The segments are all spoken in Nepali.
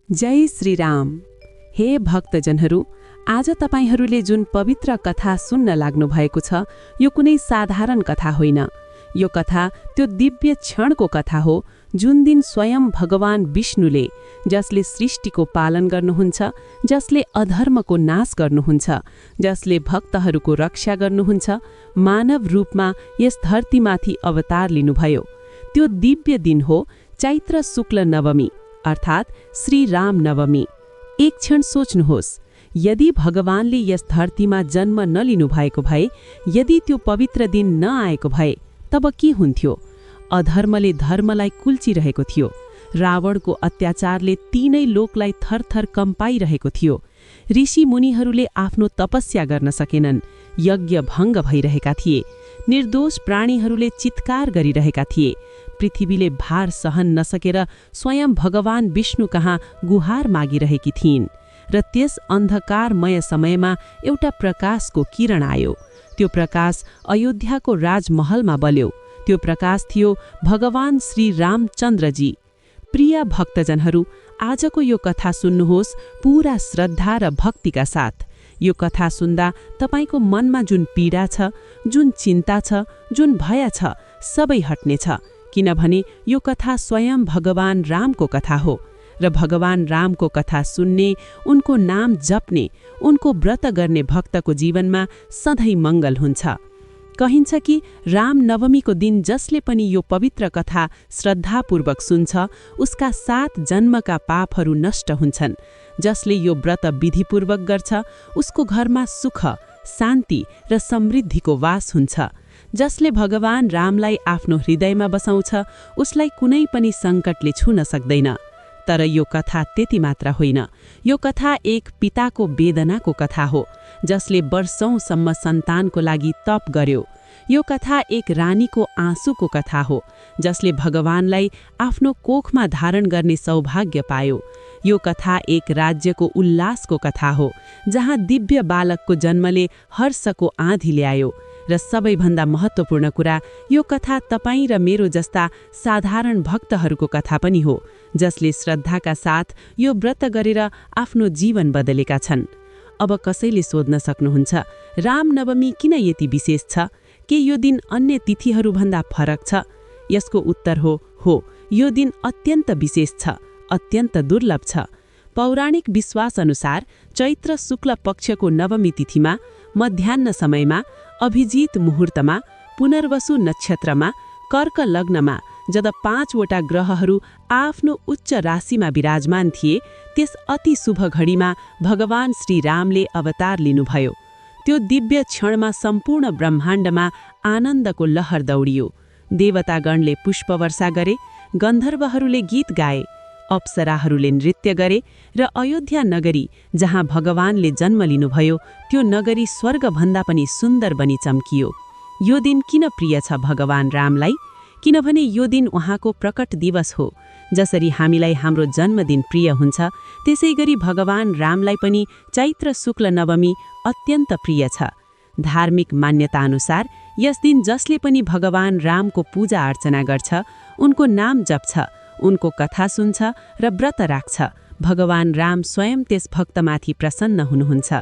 जय श्री राम। हे भक्तजनहरू, आज तपाईहरूले जुन पवित्र कथा सुन्न लाग्नु भएको छ, यो कुनै साधारण कथा होइन। यो कथा त्यो दिव्य क्षणको कथा हो जुन दिन स्वयं भगवान विष्णुले, जसले सृष्टिको पालन गर्नुहुन्छ, जसले अधर्मको नाश गर्नुहुन्छ, जसले भक्तहरूको रक्षा गर्नुहुन्छ, मानव रूपमा यस धरतीमाथि अवतार लिनुभयो। त्यो दिव्य दिन हो चैत्र शुक्ल नवमी, अर्थात् श्री राम नवमी। एक क्षण सोच्नुहोस्, यदि भगवानले यस धरतीमा जन्म नलिनु भएको भए, यदि त्यो पवित्र दिन नआएको भए, तब के हुन्थ्यो? अधर्मले धर्मलाई कुल्चिरहेको थियो। रावणको अत्याचारले तीनै लोकलाई थरथर कम्पाइरहेको थियो। ऋषि मुनिहरूले आफ्नो तपस्या गर्न सकेनन्। यज्ञ भङ्ग भइरहेका थिए। निर्दोष प्राणीहरूले चित्कार गरिरहेका थिए। पृथ्वीले भार सहन नसकेर स्वयं भगवान विष्णु कहाँ गुहार मागिरहेकी थिइन्। र त्यस अन्धकारमय समयमा एउटा प्रकाशको किरण आयो। त्यो प्रकाश अयोध्याको राजमहलमा बल्यो। त्यो प्रकाश थियो भगवान श्री रामचन्द्रजी। प्रिय भक्तजनहरू, आजको यो कथा सुन्नुहोस् पूरा श्रद्धा र भक्तिका साथ। यो कथा सुन्दा तपाईको मनमा जुन पीडा छ, जुन चिन्ता छ, जुन भय छ, सबै हट्नेछ। किनभने यो कथा स्वयं भगवान रामको कथा हो। र भगवान रामको कथा सुन्ने, उनको नाम जप्ने, उनको व्रत गर्ने भक्तको जीवनमा सधैँ मङ्गल हुन्छ। कहिन्छ कि राम नवमीको दिन जसले पनि यो पवित्र कथा श्रद्धापूर्वक सुन्छ, उसका 7 जन्मका पापहरू नष्ट हुन्छन्। जसले यो व्रत विधिपूर्वक गर्छ, उसको घरमा सुख, शान्ति र समृद्धिको वास हुन्छ। जसले भगवान रामलाई आफ्नो हृदयमा बसाउँछ, उसलाई कुनै पनि सङ्कटले छुन सक्दैन। तर यो कथा त्यति मात्र होइन। यो कथा एक पिताको वेदनाको कथा हो, जसले वर्षौंसम्म सन्तानको लागि तप गर्यो। यो कथा एक रानीको आँसुको कथा हो, जसले भगवानलाई आफ्नो कोखमा धारण गर्ने सौभाग्य पायो। यो कथा एक राज्यको उल्लासको कथा हो, जहाँ दिव्य बालकको जन्मले हर्षको आँधी ल्यायो। र सबैभन्दा महत्त्वपूर्ण कुरा, यो कथा तपाईँ र मेरो जस्ता साधारण भक्तहरूको कथा पनि हो, जसले श्रद्धाका साथ यो व्रत गरेर आफ्नो जीवन बदलेका छन्। अब कसैले सोध्न सक्नुहुन्छ, रामनवमी किन यति विशेष छ? के यो दिन अन्य तिथिहरूभन्दा फरक छ? यसको उत्तर हो, यो दिन अत्यन्त विशेष छ, अत्यन्त दुर्लभ छ। पौराणिक विश्वासअनुसार चैत्र शुक्ल पक्षको नवमी तिथिमा, मध्याह्न समयमा, अभिजित मुहुर्तमा, पुनर्वसु नक्षत्रमा, कर्क लग्नमा, जब 5 वटा ग्रहहरू आफ्नो उच्च राशिमा विराजमान थिए, त्यस अति शुभ घडीमा भगवान श्री रामले अवतार लिनुभयो। त्यो दिव्य क्षणमा सम्पूर्ण ब्रह्माण्डमा आनन्दको लहर दौडियो। देवतागणले पुष्पवर्षा गरे, गन्धर्वहरूले गीत गाए, अप्सराहरूले नृत्य गरे, र अयोध्या नगरी, जहाँ भगवानले जन्म लिनुभयो, त्यो नगरी स्वर्गभन्दा पनि सुन्दर बनी चम्कियो। यो दिन किन प्रिय छ भगवान रामलाई? किनभने यो दिन उहाँको प्रकट दिवस हो। जसरी हामीलाई हाम्रो जन्मदिन प्रिय हुन्छ, त्यसै गरी भगवान रामलाई पनि चैत्र शुक्ल नवमी अत्यन्त प्रिय छ। धार्मिक मान्यताअनुसार यस दिन जसले पनि भगवान रामको पूजा अर्चना गर्छ, उनको नाम जप्छ, उनको कथा सुन्छ र व्रत राख्छ, भगवान राम स्वयं त्यस भक्तमाथि प्रसन्न हुनुहुन्छ।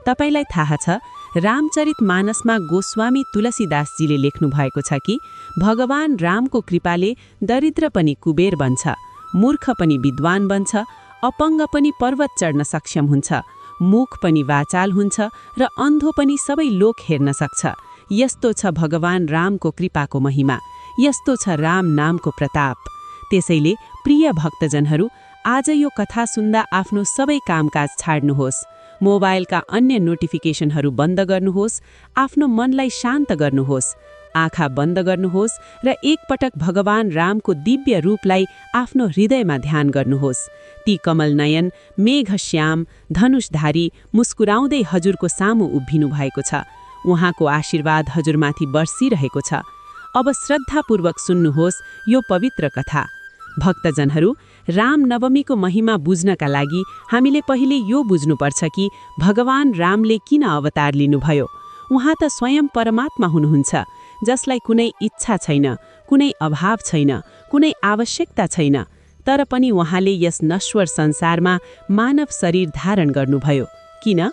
तपाईलाई थाहा छ, रामचरित मानसमा गोस्वामी तुलसीदासजीले लेख्नु भएको छ कि भगवान रामको कृपाले दरिद्र पनि कुबेर बन्छ, मूर्ख पनि विद्वान बन्छ, अपङ्ग पनि पर्वत चढ्न सक्षम हुन्छ, मुख पनि वाचाल हुन्छ, र अन्धो पनि सबै लोक हेर्न सक्छ। यस्तो छ भगवान रामको कृपाको महिमा, यस्तो छ राम नामको प्रताप। त्यसैले प्रिय भक्तजनहरू, आज यो कथा सुन्दा आफ्नो सबै कामकाज छाड्नुहोस्, मोबाइलका अन्य नोटिफिकेसनहरू बन्द गर्नुहोस्, आफ्नो मनलाई शान्त गर्नुहोस्, आँखा बन्द गर्नुहोस् र एकपटक भगवान रामको दिव्य रूपलाई आफ्नो हृदयमा ध्यान गर्नुहोस्। ती कमल नयन, मेघश्याम, धनुषधारी, मुस्कुराउँदै हजुरको सामु उभिनु भएको छ। उहाँको आशीर्वाद हजुरमाथि बर्सिरहेको छ। अब श्रद्धापूर्वक सुन्नुहोस् यो पवित्र कथा। भक्तजनहरू, रामनवमीको महिमा बुझ्नका लागि हामीले पहिले यो बुझ्नुपर्छ कि भगवान रामले किन अवतार लिनुभयो। उहाँ त स्वयं परमात्मा हुनुहुन्छ, जसलाई कुनै इच्छा छैन, कुनै अभाव छैन, कुनै आवश्यकता छैन। तर पनि उहाँले यस नश्वर संसारमा मानव शरीर धारण गर्नुभयो। किन?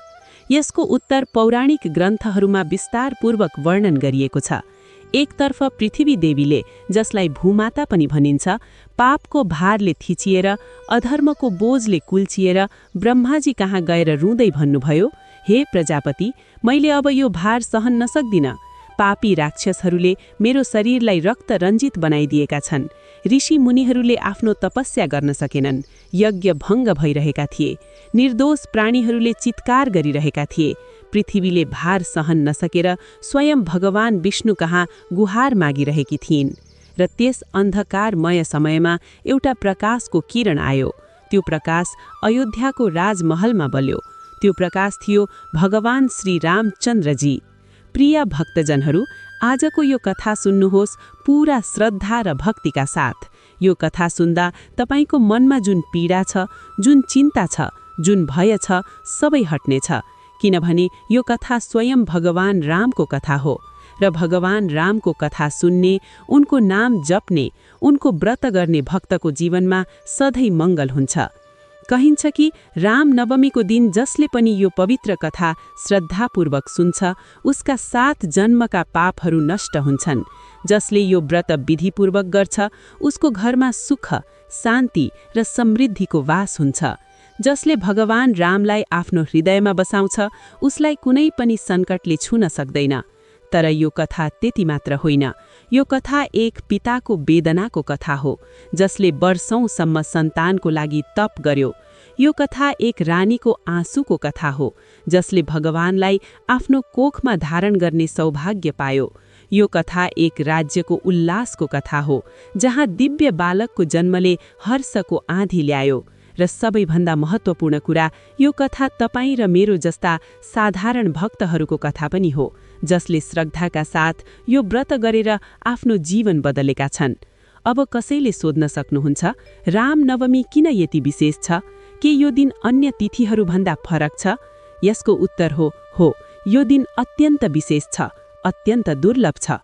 यसको उत्तर पौराणिक ग्रन्थहरूमा विस्तारपूर्वक वर्णन गरिएको छ। एकतर्फ पृथ्वी देवीले, जसलाई भूमाता पनि भनिन्छ, पापको भारले थिचिएर, अधर्मको बोझले कुल्चिएर ब्रह्माजी कहाँ गएर रुँदै भन्नुभयो, हे प्रजापति, मैले अब यो भार सहन नसक्दिन। पापी राक्षसहरूले मेरो शरीरलाई रक्त रञ्जित बनाइदिएका छन्। ऋषि मुनिहरूले आफ्नो तपस्या गर्न सकेनन्। यज्ञ भङ्ग भइरहेका थिए। निर्दोष प्राणीहरूले चित्कार गरिरहेका थिए। पृथ्वीले भार सहन नसकेर स्वयं भगवान विष्णु कहाँ गुहार मागिरहेकी थिइन्। र त्यस अन्धकारमय समयमा एउटा प्रकाशको किरण आयो। त्यो प्रकाश अयोध्याको राजमहलमा बल्यो। त्यो प्रकाश थियो भगवान श्री रामचन्द्रजी। प्रिय भक्तजनहरू, आजको यो कथा सुन्नुहोस् पूरा श्रद्धा र भक्तिका साथ। यो कथा सुन्दा तपाईको मनमा जुन पीडा छ, जुन चिन्ता छ, जुन भय छ, सबै हट्नेछ। किनभने यो कथा स्वयं भगवान रामको कथा हो। र भगवान रामको कथा सुन्ने, उनको नाम जप्ने, उनको व्रत गर्ने भक्तको जीवनमा सधैँ मङ्गल हुन्छ। कहिन्छ कि राम नवमीको दिन जसले पनि यो पवित्र कथा श्रद्धापूर्वक सुन्छ, उसका 7 जन्मका पापहरू नष्ट हुन्छन्। जसले यो व्रत विधिपूर्वक गर्छ, उसको घरमा सुख, शान्ति र समृद्धिको वास हुन्छ। जसले भगवान रामलाई आफ्नो हृदयमा बसाउँछ, उसलाई कुनै पनि सङ्कटले छुन सक्दैन। तर यो कथा त्यति मात्र होइन। यो कथा एक पिताको वेदनाको कथा हो, जसले वर्षौंसम्म सन्तानको लागि तप गर्यो। यो कथा एक रानीको आँसुको कथा हो, जसले भगवानलाई आफ्नो कोखमा धारण गर्ने सौभाग्य पायो। यो कथा एक राज्यको उल्लासको कथा हो, जहाँ दिव्य बालकको जन्मले हर्षको आँधी ल्यायो। र सबैभन्दा महत्त्वपूर्ण कुरा, यो कथा तपाईँ र मेरो जस्ता साधारण भक्तहरूको कथा पनि हो, जसले श्रद्धाका साथ यो व्रत गरेर आफ्नो जीवन बदलेका छन्। अब कसैले सोध्न सक्नुहुन्छ, रामनवमी किन यति विशेष छ? के यो दिन अन्य तिथिहरूभन्दा फरक छ? यसको उत्तर हो, यो दिन अत्यन्त विशेष छ, अत्यन्त दुर्लभ छ।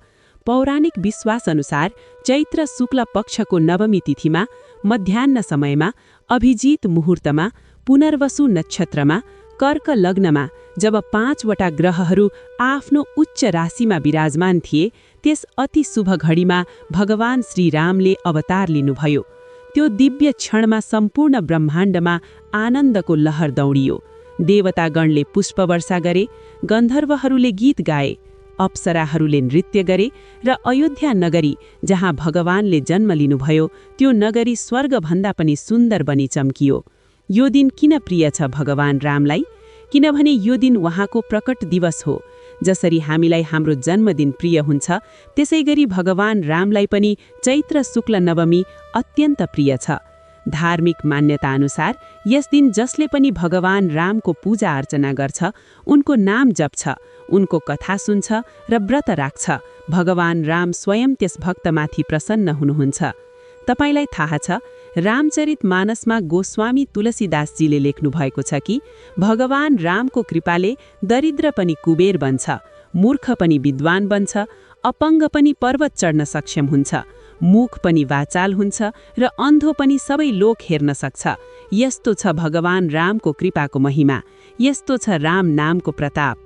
पौराणिक विश्वासअनुसार चैत्र शुक्ल पक्षको नवमी तिथिमा, मध्याह्न समयमा, अभिजित मुहुर्तमा, पुनर्वसु नक्षत्रमा, कर्क लग्नमा, जब 5 वटा ग्रहहरू आफ्नो उच्च राशिमा विराजमान थिए, त्यस अति शुभ घडीमा भगवान श्री रामले अवतार लिनुभयो। त्यो दिव्य क्षणमा सम्पूर्ण ब्रह्माण्डमा आनन्दको लहर दौडियो। देवतागणले पुष्पवर्षा गरे, गन्धर्वहरूले गीत गाए, अप्सराहरूले नृत्य गरे र अयोध्या नगरी, जहाँ भगवानले जन्म लिनुभयो, त्यो नगरी स्वर्गभन्दा पनि सुन्दर बनी चम्कियो। यो दिन किन प्रिय छ भगवान रामलाई? किनभने यो दिन उहाँको प्रकट दिवस हो। जसरी हामीलाई हाम्रो जन्मदिन प्रिय हुन्छ, त्यसैगरी भगवान रामलाई पनि चैत्र शुक्ल नवमी अत्यन्त प्रिय छ। धार्मिक मान्यता अनुसार यस दिन जसले पनि भगवान रामको पूजा अर्चना गर्छ, उनको नाम जप्छ, उनको कथा सुन्छ र व्रत राख्छ, भगवान राम स्वयं त्यस भक्तमाथि प्रसन्न हुनुहुन्छ। तपाईलाई थाहा छ, रामचरित मानसमा गोस्वामी तुलसीदासजीले लेख्नु भएको छ कि भगवान रामको कृपाले दरिद्र पनि कुबेर बन्छ, मूर्ख पनि विद्वान बन्छ, अपङ्ग पनि पर्वत चढ्न सक्षम हुन्छ, मुख पनि वाचाल हुन्छ र अन्धो पनि सबै लोक हेर्न सक्छ। यस्तो छ भगवान रामको कृपाको महिमा, यस्तो छ राम नामको प्रताप।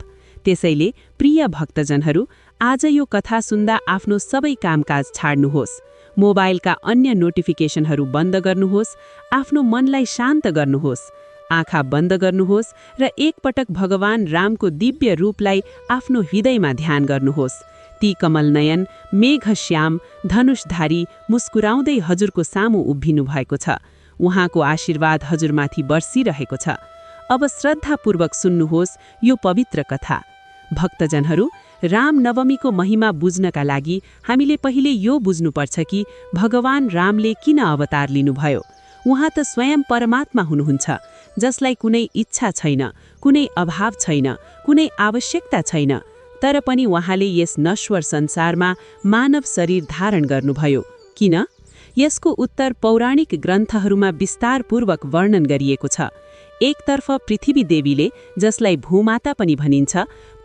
त्यसैले प्रिय भक्तजनहरू, आज यो कथा सुन्दा आफ्नो सबै कामकाज छाड्नुहोस्, मोबाइलका अन्य नोटिफिकेसनहरू बन्द गर्नुहोस्, आफ्नो मनलाई शान्त गर्नुहोस्, आँखा बन्द गर्नुहोस् र एकपटक भगवान रामको दिव्य रूपलाई आफ्नो हृदयमा ध्यान गर्नुहोस्। ती कमल नयन, मेघश्याम, धनुषधारी मुस्कुराउँदै हजुरको सामु उभिनु भएको छ। उहाँको आशीर्वाद हजुरमाथि बर्सिरहेको छ। अब श्रद्धापूर्वक सुन्नुहोस् यो पवित्र कथा। भक्तजनहरू, रामनवमीको महिमा बुझ्नका लागि हामीले पहिले यो बुझ्नुपर्छ कि भगवान रामले किन अवतार लिनुभयो। उहाँ त स्वयं परमात्मा हुनुहुन्छ, जसलाई कुनै इच्छा छैन, कुनै अभाव छैन, कुनै आवश्यकता छैन। तर पनि उहाँले यस नश्वर संसारमा मानव शरीर धारण गर्नुभयो। किन? यसको उत्तर पौराणिक ग्रन्थहरूमा विस्तारपूर्वक वर्णन गरिएको छ। एकतर्फ पृथ्वी देवीले, जसलाई भूमाता पनि भनिन्छ,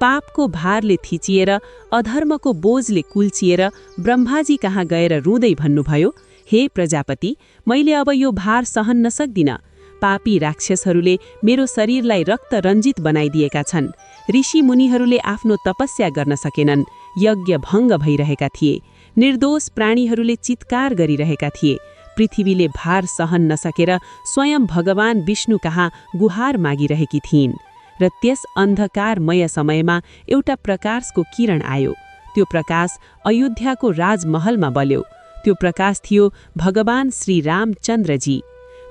पापको भारले थिचिएर, अधर्मको बोझले कुल्चिएर ब्रह्माजी कहाँ गएर रुँदै भन्नुभयो, हे प्रजापति, मैले अब यो भार सहन नसक्दिन। पापी राक्षसहरूले मेरो शरीरलाई रक्त रञ्जित बनाइदिएका छन्। ऋषि मुनिहरूले आफ्नो तपस्या गर्न सकेनन्। यज्ञ भङ्ग भइरहेका थिए। निर्दोष प्राणीहरूले चित्कार गरिरहेका थिए। पृथ्वीले भार सहन नसकेर स्वयं भगवान विष्णु कहाँ गुहार मागिरहेकी थिइन्। र त्यस अन्धकारमय समयमा एउटा प्रकाशको किरण आयो। त्यो प्रकाश अयोध्याको राजमहलमा बल्यो। त्यो प्रकाश थियो भगवान श्री रामचन्द्रजी।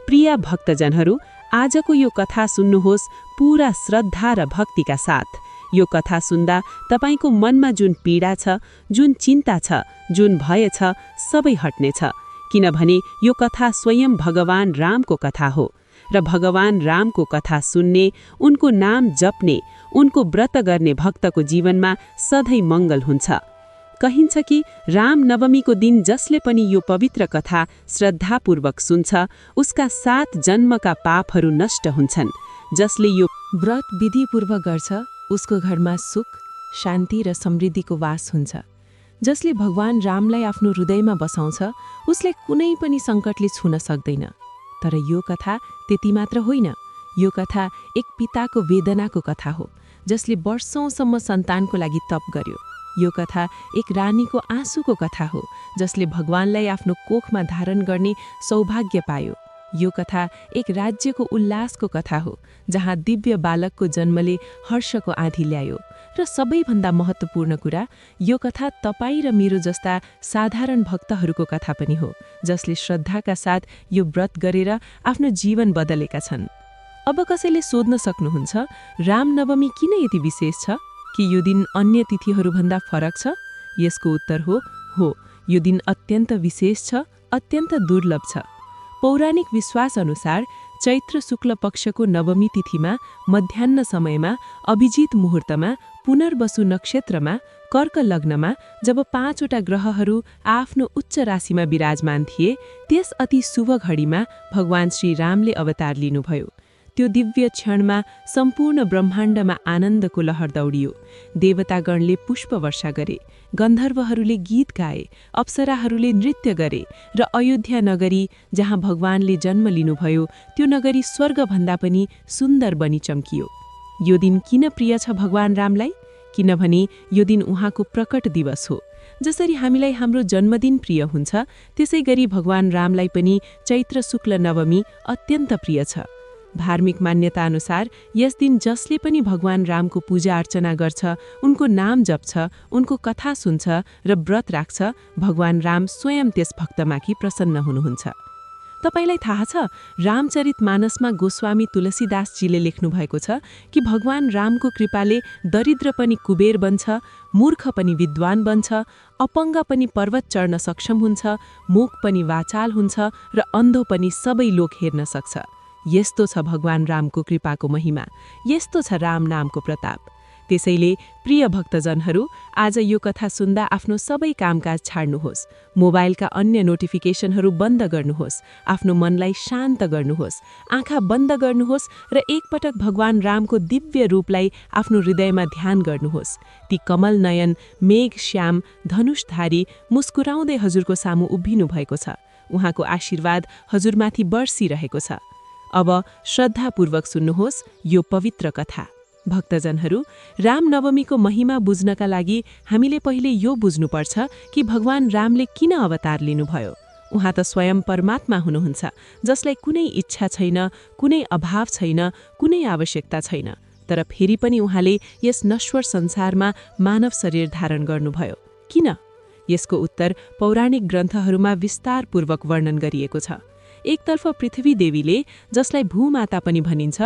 प्रिय भक्तजनहरू, आजको यो कथा सुन्नुहोस् पूरा श्रद्धा र भक्तिका साथ। यो कथा सुन्दा तपाईको मनमा जुन पीडा छ, जुन चिन्ता छ, जुन भय छ, सबै हट्नेछ। किनभने यो कथा स्वयं भगवान रामको कथा हो। र भगवान रामको कथा सुन्ने, उनको नाम जप्ने, उनको व्रत गर्ने भक्तको जीवनमा सधैँ मङ्गल हुन्छ। कहिन्छ कि राम नवमीको दिन जसले पनि यो पवित्र कथा श्रद्धापूर्वक सुन्छ, उसका 7 जन्मका पापहरू नष्ट हुन्छन्। जसले यो व्रत विधिपूर्वक गर्छ, उसको घरमा सुख, शान्ति र समृद्धिको वास हुन्छ। जसले भगवान रामलाई आफ्नो हृदयमा बसाउँछ, उसले कुनै पनि सङ्कटले छुन सक्दैन। तर यो कथा त्यति मात्र होइन। यो कथा एक पिताको वेदनाको कथा हो, जसले वर्षौंसम्म सन्तानको लागि तप गर्यो। यो कथा एक रानीको आँसुको कथा हो, जसले भगवानलाई आफ्नो कोखमा धारण गर्ने सौभाग्य पायो। यो कथा एक राज्यको उल्लासको कथा हो, जहाँ दिव्य बालकको जन्मले हर्षको आँधी ल्यायो। र सबैभन्दा महत्त्वपूर्ण कुरा, यो कथा तपाईँ र मेरो जस्ता साधारण भक्तहरूको कथा पनि हो, जसले श्रद्धाका साथ यो व्रत गरेर आफ्नो जीवन बदलेका छन्। अब कसैले सोध्न सक्नुहुन्छ, रामनवमी किन यति विशेष छ? कि यो दिन अन्य तिथिहरूभन्दा फरक छ? यसको उत्तर हो, यो दिन अत्यन्त विशेष छ, अत्यन्त दुर्लभ छ। पौराणिक विश्वास अनुसार चैत्र शुक्ल पक्षको नवमी तिथिमा मध्याह्न समयमा अभिजित मुहुर्तमा पुनर्वसु नक्षत्रमा कर्क लग्नमा जब 5वटा ग्रहहरू आफ्नो उच्च राशिमा विराजमान थिए, त्यस अति शुभ घडीमा भगवान श्री रामले अवतार लिनुभयो। त्यो दिव्य क्षणमा सम्पूर्ण ब्रह्माण्डमा आनन्दको लहर दौडियो। देवतागणले पुष्प वर्षा गरे, गन्धर्वहरूले गीत गाए, अप्सराहरूले नृत्य गरे र अयोध्या नगरी जहाँ भगवानले जन्म लिनुभयो, त्यो नगरी स्वर्गभन्दा पनि सुन्दर बनी चम्कियो। यो दिन किन प्रिय छ भगवान रामलाई? किनभने यो दिन उहाँको प्रकट दिवस हो। जसरी हामीलाई हाम्रो जन्मदिन प्रिय हुन्छ, त्यसै गरी भगवान रामलाई पनि चैत्र शुक्ल नवमी अत्यन्त प्रिय छ। धार्मिक मान्यता अनुसार यस दिन जसले पनि भगवान रामको पूजा अर्चना गर्छ, उनको नाम जप्छ, उनको कथा सुन्छ र व्रत राख्छ, भगवान राम स्वयं त्यस भक्तमाथि प्रसन्न हुनुहुन्छ। तपाईलाई थाहा छ, रामचरित मानसमा गोस्वामी तुलसीदासजीले लेख्नु भएको छ कि भगवान रामको कृपाले दरिद्र पनि कुबेर बन्छ, मूर्ख पनि विद्वान बन्छ, अपङ्ग पनि पर्वत चढ्न सक्षम हुन्छ, मूक पनि वाचाल हुन्छ र अन्धो पनि सबै लोक हेर्न सक्छ। यस्तो छ भगवान रामको कृपाको महिमा, यस्तो छ राम नामको प्रताप। त्यसैले प्रिय भक्तजनहरू, आज यो कथा सुन्दा आफ्नो सबै कामकाज छाड्नुहोस्, मोबाइलका अन्य नोटिफिकेसनहरू बन्द गर्नुहोस्, आफ्नो मनलाई शान्त गर्नुहोस्, आँखा बन्द गर्नुहोस् र एकपटक भगवान रामको दिव्य रूपलाई आफ्नो हृदयमा ध्यान गर्नुहोस्। ती कमल नयन, मेघ श्याम, धनुषधारी, मुस्कुराउँदै हजुरको सामु उभिनु भएको छ। उहाँको आशीर्वाद हजुरमाथि बर्सिरहेको छ। अब श्रद्धापूर्वक सुन्नुहोस् यो पवित्र कथा। भक्तजनहरू, रामनवमीको महिमा बुझ्नका लागि हामीले पहिले यो बुझ्नुपर्छ कि भगवान रामले किन अवतार लिनुभयो। उहाँ त स्वयं परमात्मा हुनुहुन्छ, जसलाई कुनै इच्छा छैन, कुनै अभाव छैन, कुनै आवश्यकता छैन। तर फेरि पनि उहाँले यस नश्वर संसारमा मानव शरीर धारण गर्नुभयो। किन? यसको उत्तर पौराणिक ग्रन्थहरूमा विस्तारपूर्वक वर्णन गरिएको छ। एकतर्फ पृथ्वी देवीले, जसलाई भूमाता पनि भनिन्छ,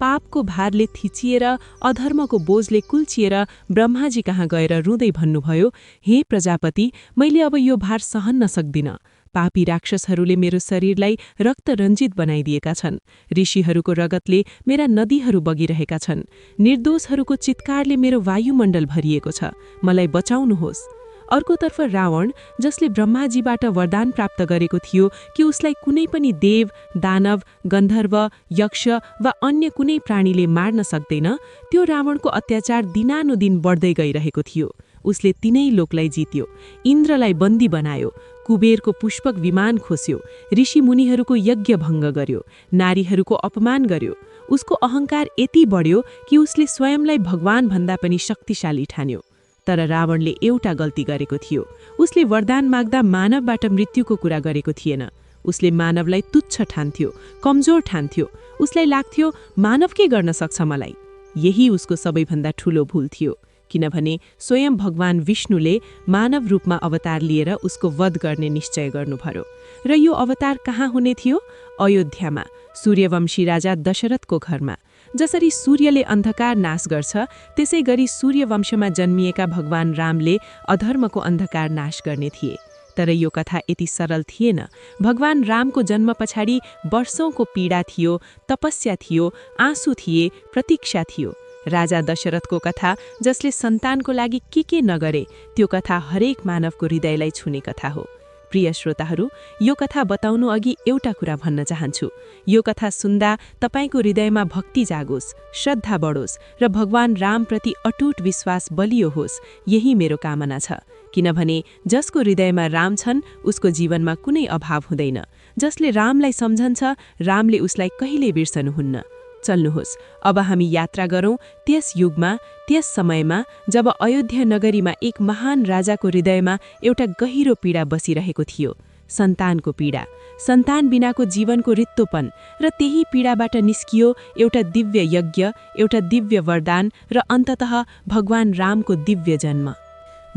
पापको भारले थिचिएर अधर्मको बोझले कुल्चिएर ब्रह्माजी कहाँ गएर रुँदै भन्नुभयो, हे प्रजापति, मैले अब यो भार सहन नसक्दिन। पापी राक्षसहरूले मेरो शरीरलाई रक्त रञ्जित बनाइदिएका छन्। ऋषिहरूको रगतले मेरा नदीहरू बगिरहेका छन्। निर्दोषहरूको चित्कारले मेरो वायुमण्डल भरिएको छ। मलाई बचाउनुहोस्। अर्कोतर्फ रावण, जसले ब्रह्माजीबाट वरदान प्राप्त गरेको थियो कि उसलाई कुनै पनि देव, दानव, गन्धर्व, यक्ष वा अन्य कुनै प्राणीले मार्न सक्दैन, त्यो रावणको अत्याचार दिनानुदिन बढ्दै गइरहेको थियो। उसले तीनै लोकलाई जित्यो, इन्द्रलाई बन्दी बनायो, कुबेरको पुष्पक विमान खोस्यो, ऋषिमुनिहरूको यज्ञ भङ्ग गर्यो, नारीहरूको अपमान गर्यो। उसको अहङ्कार यति बढ्यो कि उसले स्वयंलाई भगवान भन्दा पनि शक्तिशाली ठान्यो। तर रावणले एउटा गल्ती गरेको थियो। उसले वरदान माग्दा मानवबाट मृत्युको कुरा गरेको थिएन। उसले मानवलाई तुच्छ ठान्थ्यो, कमजोर ठान्थ्यो। उसलाई लाग्थ्यो मानव के गर्न सक्छ मलाई। यही उसको सबैभन्दा ठूलो भूल थियो, किनभने स्वयं भगवान विष्णुले मानव रूपमा अवतार लिएर उसको वध गर्ने निश्चय गर्नुभयो। र यो अवतार कहाँ हुने थियो? अयोध्यामा, सूर्यवंशी राजा दशरथको घरमा। जसरी सूर्यले अन्धकार नाश गर्छ, त्यसै गरी सूर्यवंशमा जन्मिएका भगवान रामले अधर्मको अन्धकार नाश गर्ने थिए। तर यो कथा यति सरल थिएन। भगवान रामको जन्म पछाडि वर्षौंको पीडा थियो, तपस्या थियो, आँसु थिए, प्रतीक्षा थियो। राजा दशरथको कथा, जसले सन्तानको लागि के नगरे, त्यो कथा हरेक मानवको हृदयलाई छुने कथा हो। प्रिय श्रोताहरू, यो कथा बताउनु अघि एउटा कुरा भन्न चाहन्छु। यो कथा सुन्दा तपाईको हृदयमा भक्ति जागोस्, श्रद्धा बढोस् र भगवान रामप्रति अटुट विश्वास बलियो होस्, यही मेरो कामना छ। किनभने जसको हृदयमा राम छन्, उसको जीवनमा कुनै अभाव हुँदैन। जसले रामलाई सम्झन्छ, रामले उसलाई कहिल्यै बिर्सनुहुन्न। चल्नुहोस्, अब हामी यात्रा गरौँ त्यस युगमा, त्यस समयमा जब अयोध्या नगरीमा एक महान राजाको हृदयमा एउटा गहिरो पीडा बसिरहेको थियो, सन्तानको पीडा, सन्तान बिनाको जीवनको रित्तोपन। र त्यही पीडाबाट निस्कियो एउटा दिव्य यज्ञ, एउटा दिव्य वरदान र अन्ततः भगवान रामको दिव्य जन्म।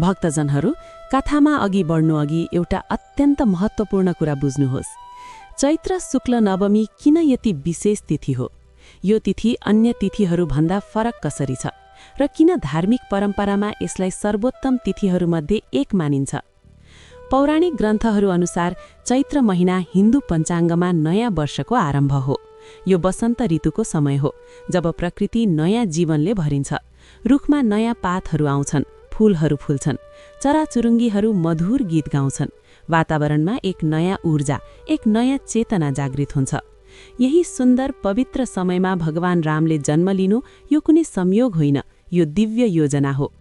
भक्तजनहरू, कथामा अघि बढ्नु अघि एउटा अत्यन्त महत्त्वपूर्ण कुरा बुझ्नुहोस्। चैत्र शुक्ल नवमी किन यति विशेष तिथि हो? यो तिथि अन्य तिथिहरूभन्दा फरक कसरी छ र किन धार्मिक परम्परामा यसलाई सर्वोत्तम तिथिहरूमध्ये एक मानिन्छ? पौराणिक ग्रन्थहरू अनुसार चैत्र महिना हिन्दू पञ्चाङ्गमा नयाँ वर्षको आरम्भ हो। यो वसन्त ऋतुको समय हो, जब प्रकृति नयाँ जीवनले भरिन्छ। रुखमा नयाँ पातहरू आउँछन्, फूलहरू फुल्छन्, चराचुरुङ्गीहरू मधुर गीत गाउँछन्। वातावरणमा एक नयाँ ऊर्जा, एक नयाँ चेतना जागृत हुन्छ। यही सुन्दर पवित्र समयमा भगवान रामले जन्म लिनु यो कुनै संयोग होइन, यो दिव्य योजना हो।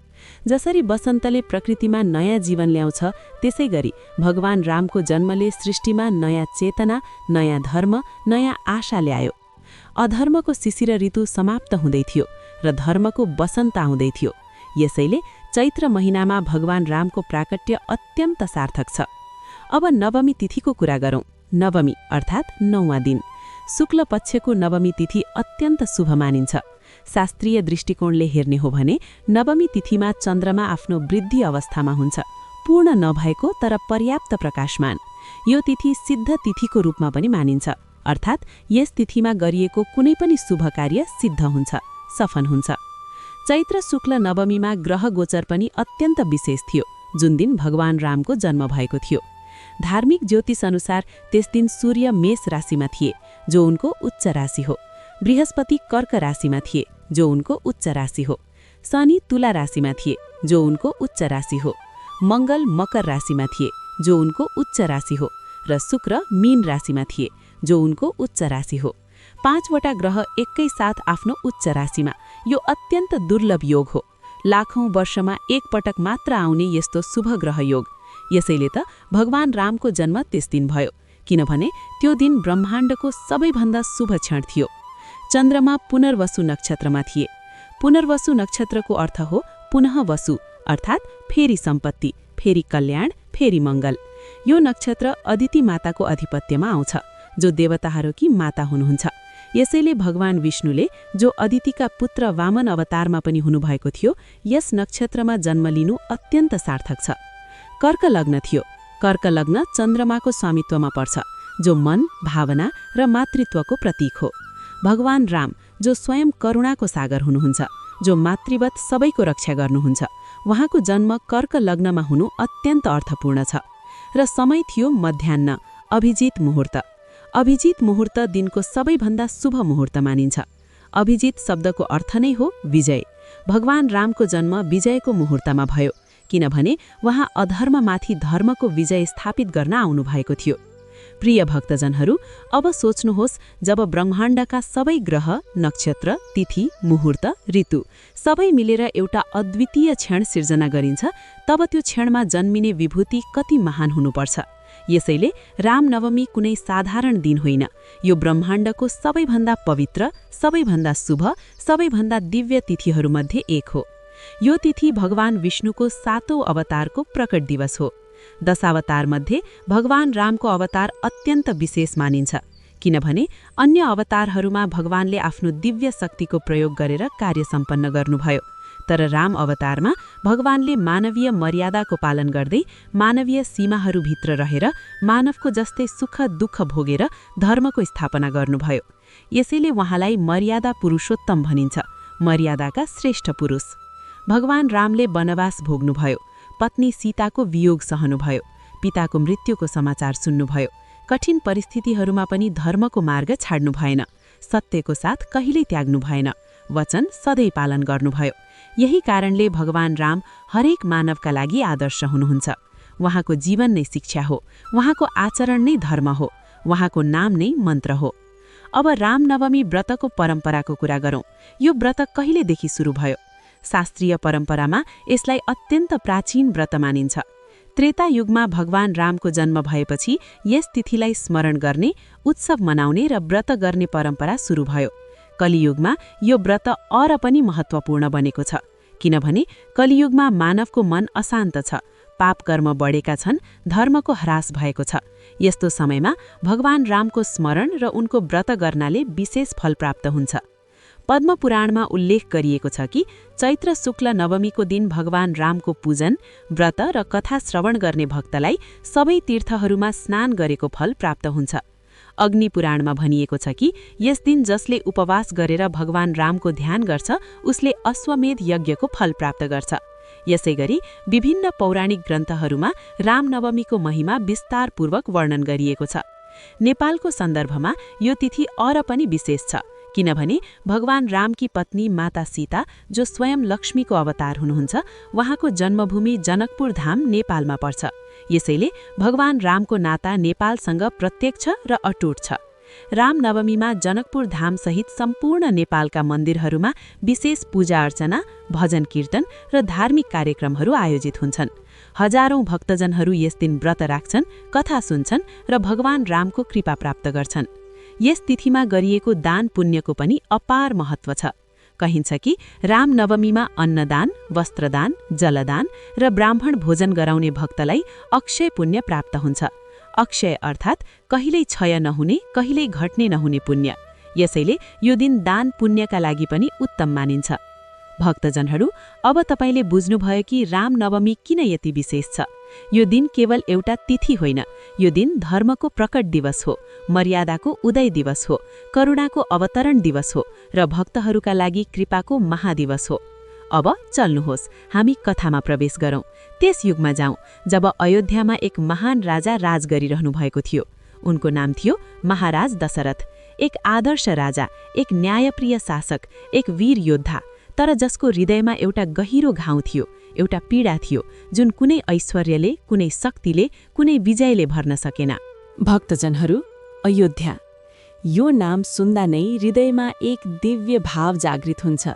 जसरी वसन्तले प्रकृतिमा नयाँ जीवन ल्याउँछ, त्यसै गरी भगवान रामको जन्मले सृष्टिमा नयाँ चेतना, नयाँ धर्म, नयाँ आशा ल्यायो। अधर्मको शिशिर ऋतु समाप्त हुँदै थियो र धर्मको वसन्त आउँदै थियो। यसैले चैत्र महिनामा भगवान रामको प्राकट्य अत्यन्त सार्थक छ। अब नवमी तिथिको कुरा गरौँ। नवमी अर्थात् 9वाँ दिन। शुक्ल पक्षको नवमी तिथि अत्यन्त शुभ मानिन्छ। शास्त्रीय दृष्टिकोणले हेर्ने हो भने नवमी तिथिमा चन्द्रमा आफ्नो वृद्धि अवस्थामा हुन्छ, पूर्ण नभएको तर पर्याप्त प्रकाशमान। यो तिथि सिद्ध तिथिको रूपमा पनि मानिन्छ, अर्थात् यस तिथिमा गरिएको कुनै पनि शुभ कार्य सिद्ध हुन्छ, सफल हुन्छ। चैत्र शुक्ल नवमीमा ग्रह गोचर पनि अत्यन्त विशेष थियो, जुन दिन भगवान रामको जन्म भएको थियो। धार्मिक ज्योतिष अनुसार त्यस दिन सूर्य मेष राशिमा थिए, जो उनको उच्च राशि हो। बृहस्पति कर्क राशिमा थिए, जो उनको उच्च राशि हो। शनि तुला राशिमा थिए, जो उनको उच्च राशि हो। मंगल मकर राशिमा थिए, जो उनको उच्च राशि हो। र शुक्र मीन राशिमा थिए, जो उनको उच्च राशि हो। 5वटा ग्रह एकै साथ आफ्नो उच्च राशिमा, यो अत्यन्त दुर्लभ योग हो। लाखौं वर्षमा एक पटक मात्र आउने यस्तो शुभ ग्रह योग। यसैले त भगवान रामको जन्म त्यस दिन भयो, किनभने त्यो दिन ब्रह्माण्डको सबैभन्दा शुभ क्षण थियो। चन्द्रमा पुनर्वसु नक्षत्रमा थिए। पुनर्वसु नक्षत्रको अर्थ हो पुनः वसु, अर्थात् फेरि सम्पत्ति, फेरि कल्याण, फेरि मङ्गल। यो नक्षत्र अदिति माताको अधिपत्यमा आउँछ, जो देवताहरूकी माता हुनुहुन्छ। यसैले भगवान विष्णुले, जो अदितिका पुत्र वामन अवतारमा पनि हुनुभएको थियो, यस नक्षत्रमा जन्म लिनु अत्यन्त सार्थक छ। कर्क लग्न थियो। कर्क लग्न चन्द्रमाको स्वामित्वमा पर्छ, जो मन, भावना र मातृत्वको प्रतीक हो। भगवान राम, जो स्वयं करुणाको सागर हुनुहुन्छ, जो मातृवत सबैको रक्षा गर्नुहुन्छ, उहाँको जन्म कर्क लग्नमा हुनु अत्यन्त अर्थपूर्ण छ। र समय थियो मध्याह्न, अभिजित मुहुर्त। अभिजित मुहुर्त दिनको सबैभन्दा शुभ मुहुर्त मानिन्छ। अभिजित शब्दको अर्थ नै हो विजय। भगवान रामको जन्म विजयको मुहुर्तमा भयो, किनभने उहाँ अधर्ममाथि धर्मको विजय स्थापित गर्न आउनुभएको थियो। प्रिय भक्तजनहरू, अब सोच्नुहोस्, जब ब्रह्माण्डका सबै ग्रह, नक्षत्र, तिथि, मुहुर्त, ऋतु सबै मिलेर एउटा अद्वितीय क्षण सिर्जना गरिन्छ, तब त्यो क्षणमा जन्मिने विभूति कति महान हुनुपर्छ। यसैले रामनवमी कुनै साधारण दिन होइन, यो ब्रह्माण्डको सबैभन्दा पवित्र, सबैभन्दा शुभ, सबैभन्दा दिव्य तिथिहरूमध्ये एक हो। यो तिथि भगवान विष्णुको 7औं अवतारको प्रकट दिवस हो। दशावतारमध्ये भगवान रामको अवतार अत्यन्त विशेष मानिन्छ, किनभने अन्य अवतारहरूमा भगवानले आफ्नो दिव्य शक्तिको प्रयोग गरेर कार्य सम्पन्न गर्नुभयो, तर राम अवतारमा भगवानले मानवीय मर्यादाको पालन गर्दै मानवीय सीमाहरूभित्र रहेर मानवको जस्तै सुख दुःख भोगेर धर्मको स्थापना गर्नुभयो। यसैले उहाँलाई मर्यादा पुरुषोत्तम भनिन्छ, मर्यादाका श्रेष्ठ पुरुष। भगवान रामले वनवास भोग्नुभयो, पत्नी सीताको वियोग सहनुभयो, पिताको मृत्युको समाचार सुन्नुभयो। कठिन परिस्थितिहरूमा पनि धर्मको मार्ग छाड्नु भएन, सत्यको साथ कहिल्यै त्याग्नु भएन, वचन सधैँ पालन गर्नुभयो। यही कारणले भगवान राम हरेक मानवका लागि आदर्श हुनुहुन्छ। उहाँको जीवन नै शिक्षा हो, उहाँको आचरण नै धर्म हो, उहाँको नाम नै मन्त्र हो। अब रामनवमी व्रतको परम्पराको कुरा गरौँ। यो व्रत कहिलेदेखि सुरु भयो? शास्त्रीय परम्परामा यसलाई अत्यन्त प्राचीन व्रत मानिन्छ। त्रेता युगमा भगवान रामको जन्म भएपछि यस तिथिलाई स्मरण गर्ने, उत्सव मनाउने र व्रत गर्ने परम्परा सुरु भयो। कलियुगमा यो व्रत अर पनि महत्त्वपूर्ण बनेको छ, किनभने कलियुगमा मानवको मन अशान्त छ, पाप कर्म बढेका छन्, धर्मको ह्रास भएको छ। यस्तो समयमा भगवान रामको स्मरण र उनको व्रत गर्नाले विशेष फल प्राप्त हुन्छ। पद्मपुराणमा उल्लेख गरिएको छ कि चैत्र शुक्ल नवमीको दिन भगवान रामको पूजन, व्रत र कथा श्रवण गर्ने भक्तलाई सबै तीर्थहरूमा स्नान गरेको फल प्राप्त हुन्छ। अग्नि पुराणमा भनिएको छ कि यस दिन जसले उपवास गरेर भगवान रामको ध्यान गर्छ उसले अश्वमेध यज्ञको फल प्राप्त गर्छ। यसैगरी विभिन्न पौराणिक ग्रन्थहरूमा रामनवमीको महिमा विस्तारपूर्वक वर्णन गरिएको छ। नेपालको सन्दर्भमा यो तिथि अर पनि विशेष छ, किनभने भगवान रामकी पत्नी माता सीता, जो स्वयं लक्ष्मीको अवतार हुनुहुन्छ, उहाँको जन्मभूमि जनकपुर धाम नेपालमा पर्छ। यसैले भगवान रामको नाता नेपालसँग प्रत्यक्ष र अटुट छ। रामनवमीमा जनकपुर धामसहित सम्पूर्ण नेपालका मन्दिरहरूमा विशेष पूजा अर्चना, भजन कीर्तन र धार्मिक कार्यक्रमहरू आयोजित हुन्छन्। हजारौं भक्तजनहरू यस दिन व्रत राख्छन्, कथा सुन्छन् र भगवान रामको कृपा प्राप्त गर्छन्। यस तिथिमा गरिएको दान पुण्यको पनि अपार महत्त्व छ। कहिन्छ कि रामनवमीमा अन्नदान, वस्त्रदान, जलदान र ब्राह्मण भोजन गराउने भक्तलाई अक्षय पुण्य प्राप्त हुन्छ। अक्षय अर्थात् कहिल्यै क्षय नहुने, कहिल्यै घट्ने नहुने पुण्य। यसैले यो दिन दान पुण्यका लागि पनि उत्तम मानिन्छ। भक्तजनहरू, अब तपाईले बुझ्नुभयो कि रामनवमी किन यति विशेष छ। यो दिन केवल एउटा तिथि होइन, यो दिन धर्मको प्रकट दिवस हो, मर्यादाको उदय दिवस हो, करुणाको अवतरण दिवस हो र भक्तहरूका लागि कृपाको महादिवस हो। अब चल्नुहोस्, हामी कथामा प्रवेश गरौँ। त्यस युगमा जाउँ जब अयोध्यामा एक महान राजा राज गरिरहनु भएको थियो। उनको नाम थियो महाराज दशरथ। एक आदर्श राजा, एक न्यायप्रिय शासक, एक वीर योद्धा, तर जसको हृदयमा एउटा गहिरो घाउ थियो, एउटा पीडा थियो जुन कुनै ऐश्वर्यले, कुनै शक्तिले, कुनै विजयले भर्न सकेन। भक्तजनहरू, अयोध्या, यो नाम सुन्दा नै हृदयमा एक दिव्य भाव जागृत हुन्छ।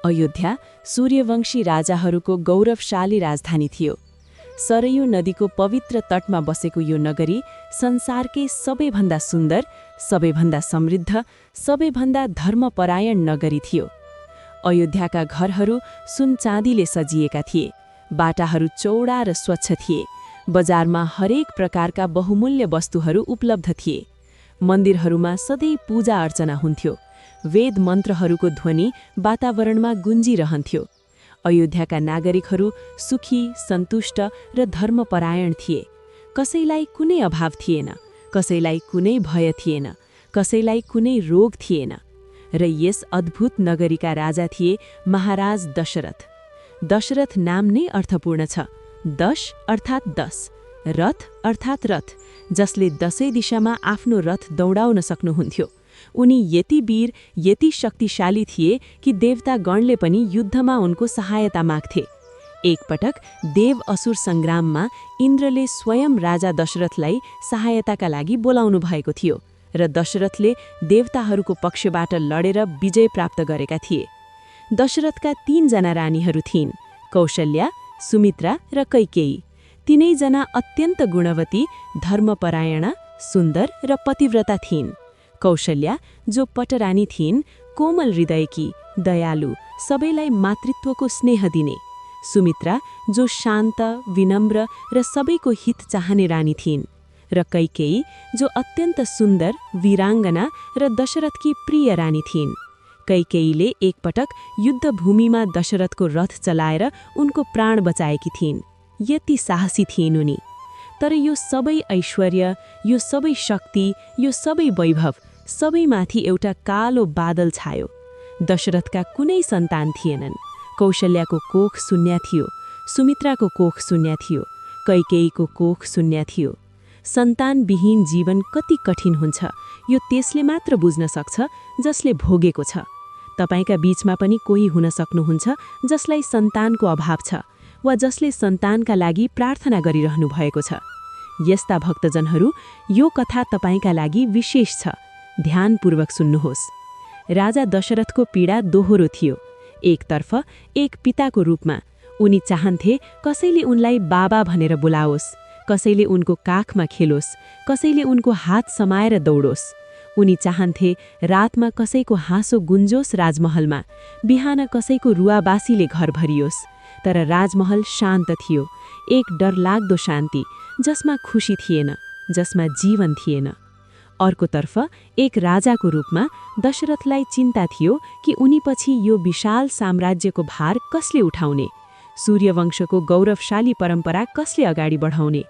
अयोध्या सूर्यवंशी राजाहरूको गौरवशाली राजधानी थियो। सरयू नदीको पवित्र तटमा बसेको यो नगरी संसारकै सबैभन्दा सुन्दर, सबैभन्दा समृद्ध, सबैभन्दा धर्मपरायण नगरी थियो। अयोध्याका घरहरू सुन चाँदीले सजिएका थिए, बाटाहरू चौडा र स्वच्छ थिए, बजारमा हरेक प्रकारका बहुमूल्य वस्तुहरू उपलब्ध थिए, मन्दिरहरूमा सधैँ पूजा अर्चना हुन्थ्यो, वेद मन्त्रहरूको ध्वनि वातावरणमा गुन्जिरहन्थ्यो। अयोध्याका नागरिकहरू सुखी, सन्तुष्ट र धर्मपरायण थिए। कसैलाई कुनै अभाव थिएन, कसैलाई कुनै भय थिएन, कसैलाई कुनै रोग थिएन। र यस अद्भुत नगरीका राजा थिए महाराज दशरथ। दशरथ नाम नै अर्थपूर्ण छ। दश अर्थात् 10, रथ अर्थात् रथ, जसले 10 दिशामा आफ्नो रथ दौडाउन सक्नुहुन्थ्यो। उनी यति वीर, यति शक्तिशाली थिए कि देवतागणले पनि युद्धमा उनको सहायता माग्थे। एकपटक देव असुर सङ्ग्राममा इन्द्रले स्वयं राजा दशरथलाई सहायताका लागि बोलाउनु भएको थियो र दशरथले देवताहरूको पक्षबाट लडेर विजय प्राप्त गरेका थिए। दशरथका 3 जना रानीहरू थिइन्, कौशल्या, सुमित्रा र कैकेयी। तीनैजना अत्यन्त गुणवती, धर्मपरायणा, सुन्दर र पतिव्रता थिइन्। कौशल्या, जो पटरानी थिइन्, कोमल हृदयकी, दयालु, सबैलाई मातृत्वको स्नेह दिने। सुमित्रा, जो शान्त, विनम्र र सबैको हित चाहने रानी थिइन्। र कैकेयी, जो अत्यन्त सुन्दर, वीराङ्गना र दशरथकी प्रिय रानी थिइन्। कैकेयीले एकपटक युद्धभूमिमा दशरथको रथ चलाएर उनको प्राण बचाएकी थिइन्। यति साहसी थिइन् उनी। तर यो सबै ऐश्वर्य, यो सबै शक्ति, यो सबै वैभव, सबैमाथि एउटा कालो बादल छायो। दशरथका कुनै सन्तान थिएनन्। कौशल्याको कोख शून्य थियो, सुमित्राको कोख शून्य थियो, कैकेयीको कोख शून्य थियो। सन्तानविहीन जीवन कति कठिन हुन्छ यो त्यसले मात्र बुझ्न सक्छ जसले भोगेको छ। तपाईका बीचमा पनि कोही हुन सक्नुहुन्छ जसलाई सन्तानको अभाव छ वा जसले सन्तानका लागि प्रार्थना गरिरहनु भएको छ। यस्ता भक्तजनहरू, यो कथा तपाईका लागि विशेष छ। ध्यानपूर्वक सुन्नुहोस्। राजा दशरथको पीडा दोहोरो थियो। एकतर्फ एक पिताको रूपमा उनी चाहन्थे कसैले उनलाई बाबा भनेर बोलाओस्, कसैले उनको काखमा खेलोस्, कसैले उनको हात समाएर दौडोस्। उनी चाहन्थे रातमा कसैको हाँसो गुन्जोस् राजमहलमा, बिहान कसैको रुवाबासीले घर भरियोस्। तर राजमहल शान्त थियो, एक डरलाग्दो शान्ति जसमा खुशी थिएन, जसमा जीवन थिएन। अर्कोतर्फ एक राजाको रूपमा दशरथलाई चिन्ता थियो कि उनीपछि यो विशाल साम्राज्यको भार कसले उठाउने, सूर्यवंशको गौरवशाली परम्परा कसले अगाडि बढाउने।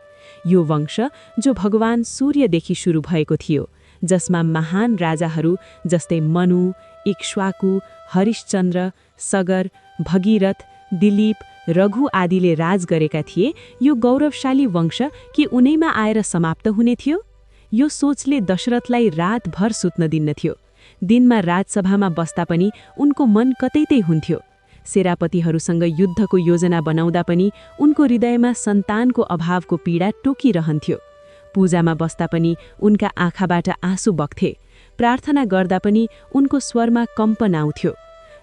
यो वंश जो भगवान सूर्यदेखि सुरु भएको थियो, जसमा महान राजाहरू जस्तै मनु, इक्ष्वाकु, हरिश्चन्द्र, सगर, भगीरथ, दिलीप, रघु आदिले राज गरेका थिए, यो गौरवशाली वंश कि उनैमा आएर समाप्त हुने थियो? यो सोचले दशरथलाई रातभर सुत्न दिन्नथ्यो। दिनमा राजसभामा बस्दा पनि उनको मन कतैतै हुन्थ्यो। सेनापतिहरूसँग युद्धको योजना बनाउँदा पनि उनको हृदयमा सन्तानको अभावको पीडा टोकिरहन्थ्यो। पूजामा बस्दा पनि उनका आँखाबाट आँसु बग्थे। प्रार्थना गर्दा पनि उनको स्वरमा कम्पन आउँथ्यो।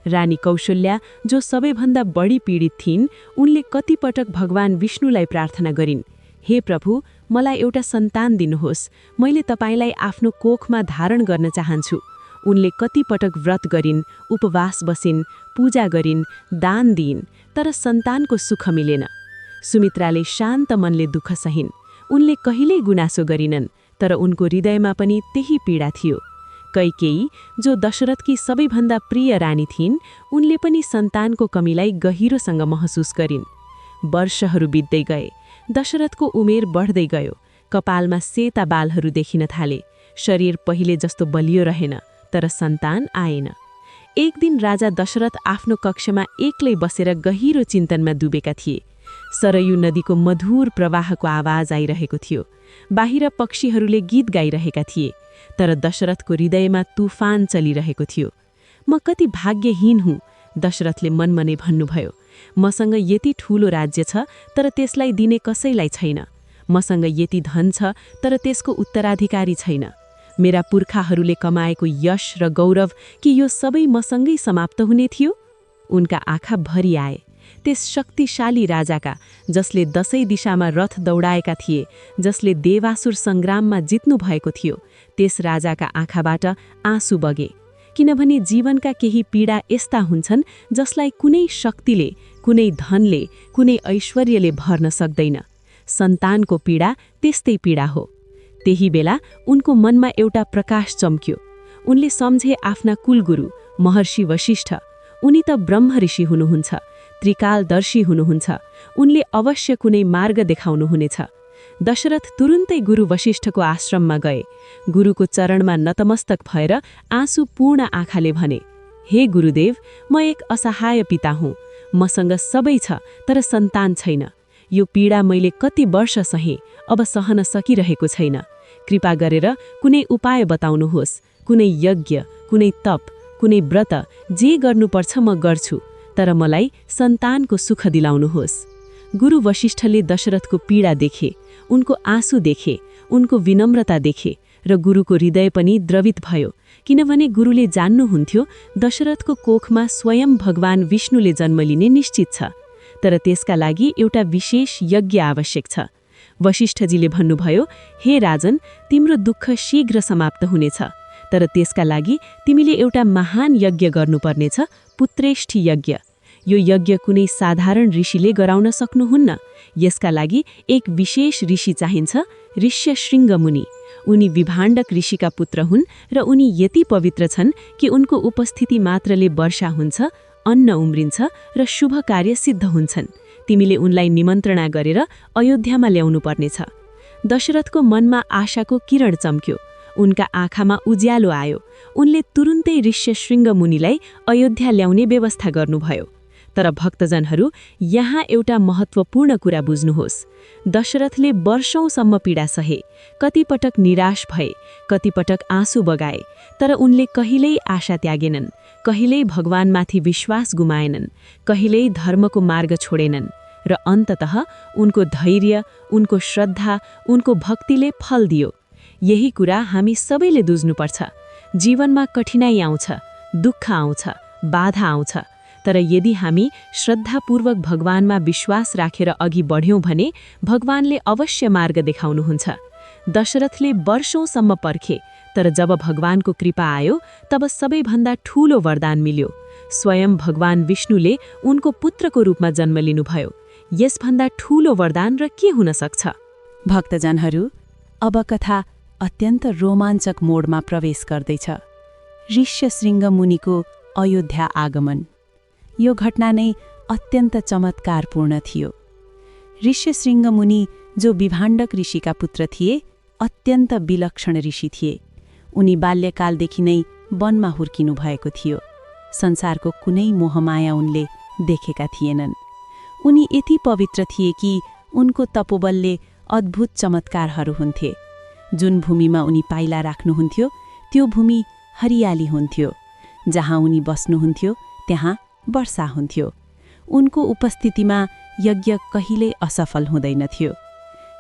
रानी कौशल्या, जो सबैभन्दा बढी पीडित थिइन्, उनले कतिपटक भगवान विष्णुलाई प्रार्थना गरिन्, हे प्रभु, मलाई एउटा सन्तान दिनुहोस्, मैले तपाईलाई आफ्नो कोखमा धारण गर्न चाहन्छु। उनले कतिपटक व्रत गरिन्, उपवास बसिन्, पूजा गरिन्, दान दिइन्, तर सन्तानको सुख मिलेन। सुमित्राले शान्त मनले दुःख सहिन्। उनले कहिल्यै गुनासो गरिनन्, तर उनको हृदयमा पनि त्यही पीडा थियो। कैकेयी, जो दशरथकी सबैभन्दा प्रिय रानी थिइन्, उनले पनि सन्तानको कमीलाई गहिरोसँग महसुस गरिन्। वर्षहरू बित्दै गए। दशरथको उमेर बढ्दै गयो। कपालमा सेता बालहरू देखिन थाले। शरीर पहिले जस्तो बलियो रहेन, तर सन्तान आएन। एक दिन राजा दशरथ आफ्नो कक्षमा एक्लै बसेर गहिरो चिन्तनमा डुबेका थिए। सरयू नदीको मधुर प्रवाहको आवाज आइरहेको थियो। बाहिर पक्षीहरूले गीत गाइरहेका थिए, तर दशरथको हृदयमा तुफान चलिरहेको थियो। म कति भाग्यहीन हुँ, दशरथले मनमनै भन्नुभयो। मसँग यति ठूलो राज्य छ, तर त्यसलाई दिने कसैलाई छैन। मसँग यति धन छ, तर त्यसको उत्तराधिकारी छैन। मेरा पुर्खाहरूले कमाएको यश र गौरव कि यो सबै मसँगै समाप्त हुने थियो? उनका आँखा भरि आए। त्यस शक्तिशाली राजाका, जसले 10 दिशामा रथ दौडाएका थिए, जसले देवासुर सङ्ग्राममा जित्नु भएको थियो, त्यस राजाका आँखाबाट आँसु बगे। किनभने जीवनका केही पीडा यस्ता हुन्छन् जसलाई कुनै शक्तिले, कुनै धनले, कुनै ऐश्वर्यले भर्न सक्दैन। सन्तानको पीडा त्यस्तै पीडा हो। त्यही बेला उनको मनमा एउटा प्रकाश चम्क्यो। उनले सम्झे आफ्ना कुलगुरु महर्षि वशिष्ठ। उनी त ब्रह्म ऋषि हुनुहुन्छ, त्रिकालदर्शी हुनुहुन्छ। उनले अवश्य कुनै मार्ग देखाउनुहुनेछ। दशरथ तुरुन्तै गुरु वशिष्ठको आश्रममा गए। गुरुको चरणमा नतमस्तक भएर आँसु पूर्ण आँखाले भने, हे गुरुदेव, म एक असहाय पिता हुँ। मसँग सबै छ, तर सन्तान छैन। यो पीडा मैले कति वर्ष सहे, अब सहन सकिरहेको छैन। कृपा गरेर कुनै उपाय बताउनुहोस्, कुनै यज्ञ, कुनै तप, कुनै व्रत, जे गर्नुपर्छ म गर्छु, तर मलाई सन्तानको सुख दिलाउनुहोस्। गुरु वशिष्ठले दशरथको पीडा देखे, उनको आँसु देखे, उनको विनम्रता देखे, र गुरुको हृदय पनि द्रवित भयो, किनभने गुरुले जान्नुहुन्थ्यो दशरथको कोखमा स्वयं भगवान विष्णुले जन्म लिने निश्चित छ। तर त्यसका लागि एउटा विशेष यज्ञ आवश्यक छ। वशिष्ठजीले भन्नुभयो, हे राजन, तिम्रो दुःख शीघ्र समाप्त हुनेछ, तर त्यसका लागि तिमीले एउटा महान यज्ञ गर्नुपर्नेछ, पुत्रेष्ठी यज्ञ। यो यज्ञ कुनै साधारण ऋषिले गराउन सक्नुहुन्न। यसका लागि एक विशेष ऋषि चाहिन्छ, ऋष्यशृङ्ग मुनि। उनी विभाण्डक ऋषिका पुत्र हुन् र उनी यति पवित्र छन् कि उनको उपस्थिति मात्रले वर्षा हुन्छ, अन्न उम्रिन्छ र शुभ कार्य सिद्ध हुन्छन्। तिमीले उनलाई निमन्त्रणा गरेर अयोध्यामा ल्याउनु पर्नेछ। दशरथको मनमा आशाको किरण चम्क्यो। उनका आँखामा उज्यालो आयो। उनले तुरुन्तै ऋष्यशृङ्ग मुनिलाई अयोध्या ल्याउने व्यवस्था गर्नुभयो। तर भक्तजनहरू, यहाँ एउटा महत्त्वपूर्ण कुरा बुझ्नुहोस्। दशरथले वर्षौंसम्म पीडा सहे, कतिपटक निराश भए, कतिपटक आँसु बगाए, तर उनले कहिल्यै आशा त्यागेनन्, कहिल्यै भगवानमाथि विश्वास गुमाएनन्, कहिल्यै धर्मको मार्ग छोडेनन् र अन्ततः उनको धैर्य, उनको श्रद्धा, उनको भक्तिले फल दियो। यही कुरा हामी सबैले बुझ्नुपर्छ। जीवनमा कठिनाई आउँछ, दुःख आउँछ, बाधा आउँछ, तर यदि हामी श्रद्धापूर्वक भगवानमा विश्वास राखेर अघि बढ्यौं भने भगवानले अवश्य मार्ग देखाउनुहुन्छ। दशरथले वर्षौंसम्म पर्खे, तर जब भगवानको कृपा आयो तब सबैभन्दा ठूलो वरदान मिल्यो। स्वयं भगवान विष्णुले उनको पुत्रको रूपमा जन्म लिनुभयो। यसभन्दा ठूलो वरदान र के हुन सक्छ? भक्तजनहरू, अब कथा अत्यन्त रोमाञ्चक मोडमा प्रवेश गर्दैछ। ऋष्यशृङ्ग मुनिको अयोध्या आगमन। यो घटना नै अत्यन्त चमत्कारपूर्ण थियो। ऋष्यशृङ्ग मुनि, जो विभाण्डक ऋषिका पुत्र थिए, अत्यन्त विलक्षण ऋषि थिए। उनी बाल्यकालदेखि नै वनमा हुर्किनु भएको थियो। संसारको कुनै मोहमाया उनले देखेका थिएनन्। उनी यति पवित्र थिए कि उनको तपोबलले अद्भुत चमत्कारहरू हुन्थे। जुन भूमिमा उनी पाइला राख्नुहुन्थ्यो त्यो भूमि हरियाली हुन्थ्यो। जहाँ उनी बस्नुहुन्थ्यो त्यहाँ वर्षा हुन्थ्यो। उनको उपस्थितिमा यज्ञ कहिल्यै असफल हुँदैनथ्यो।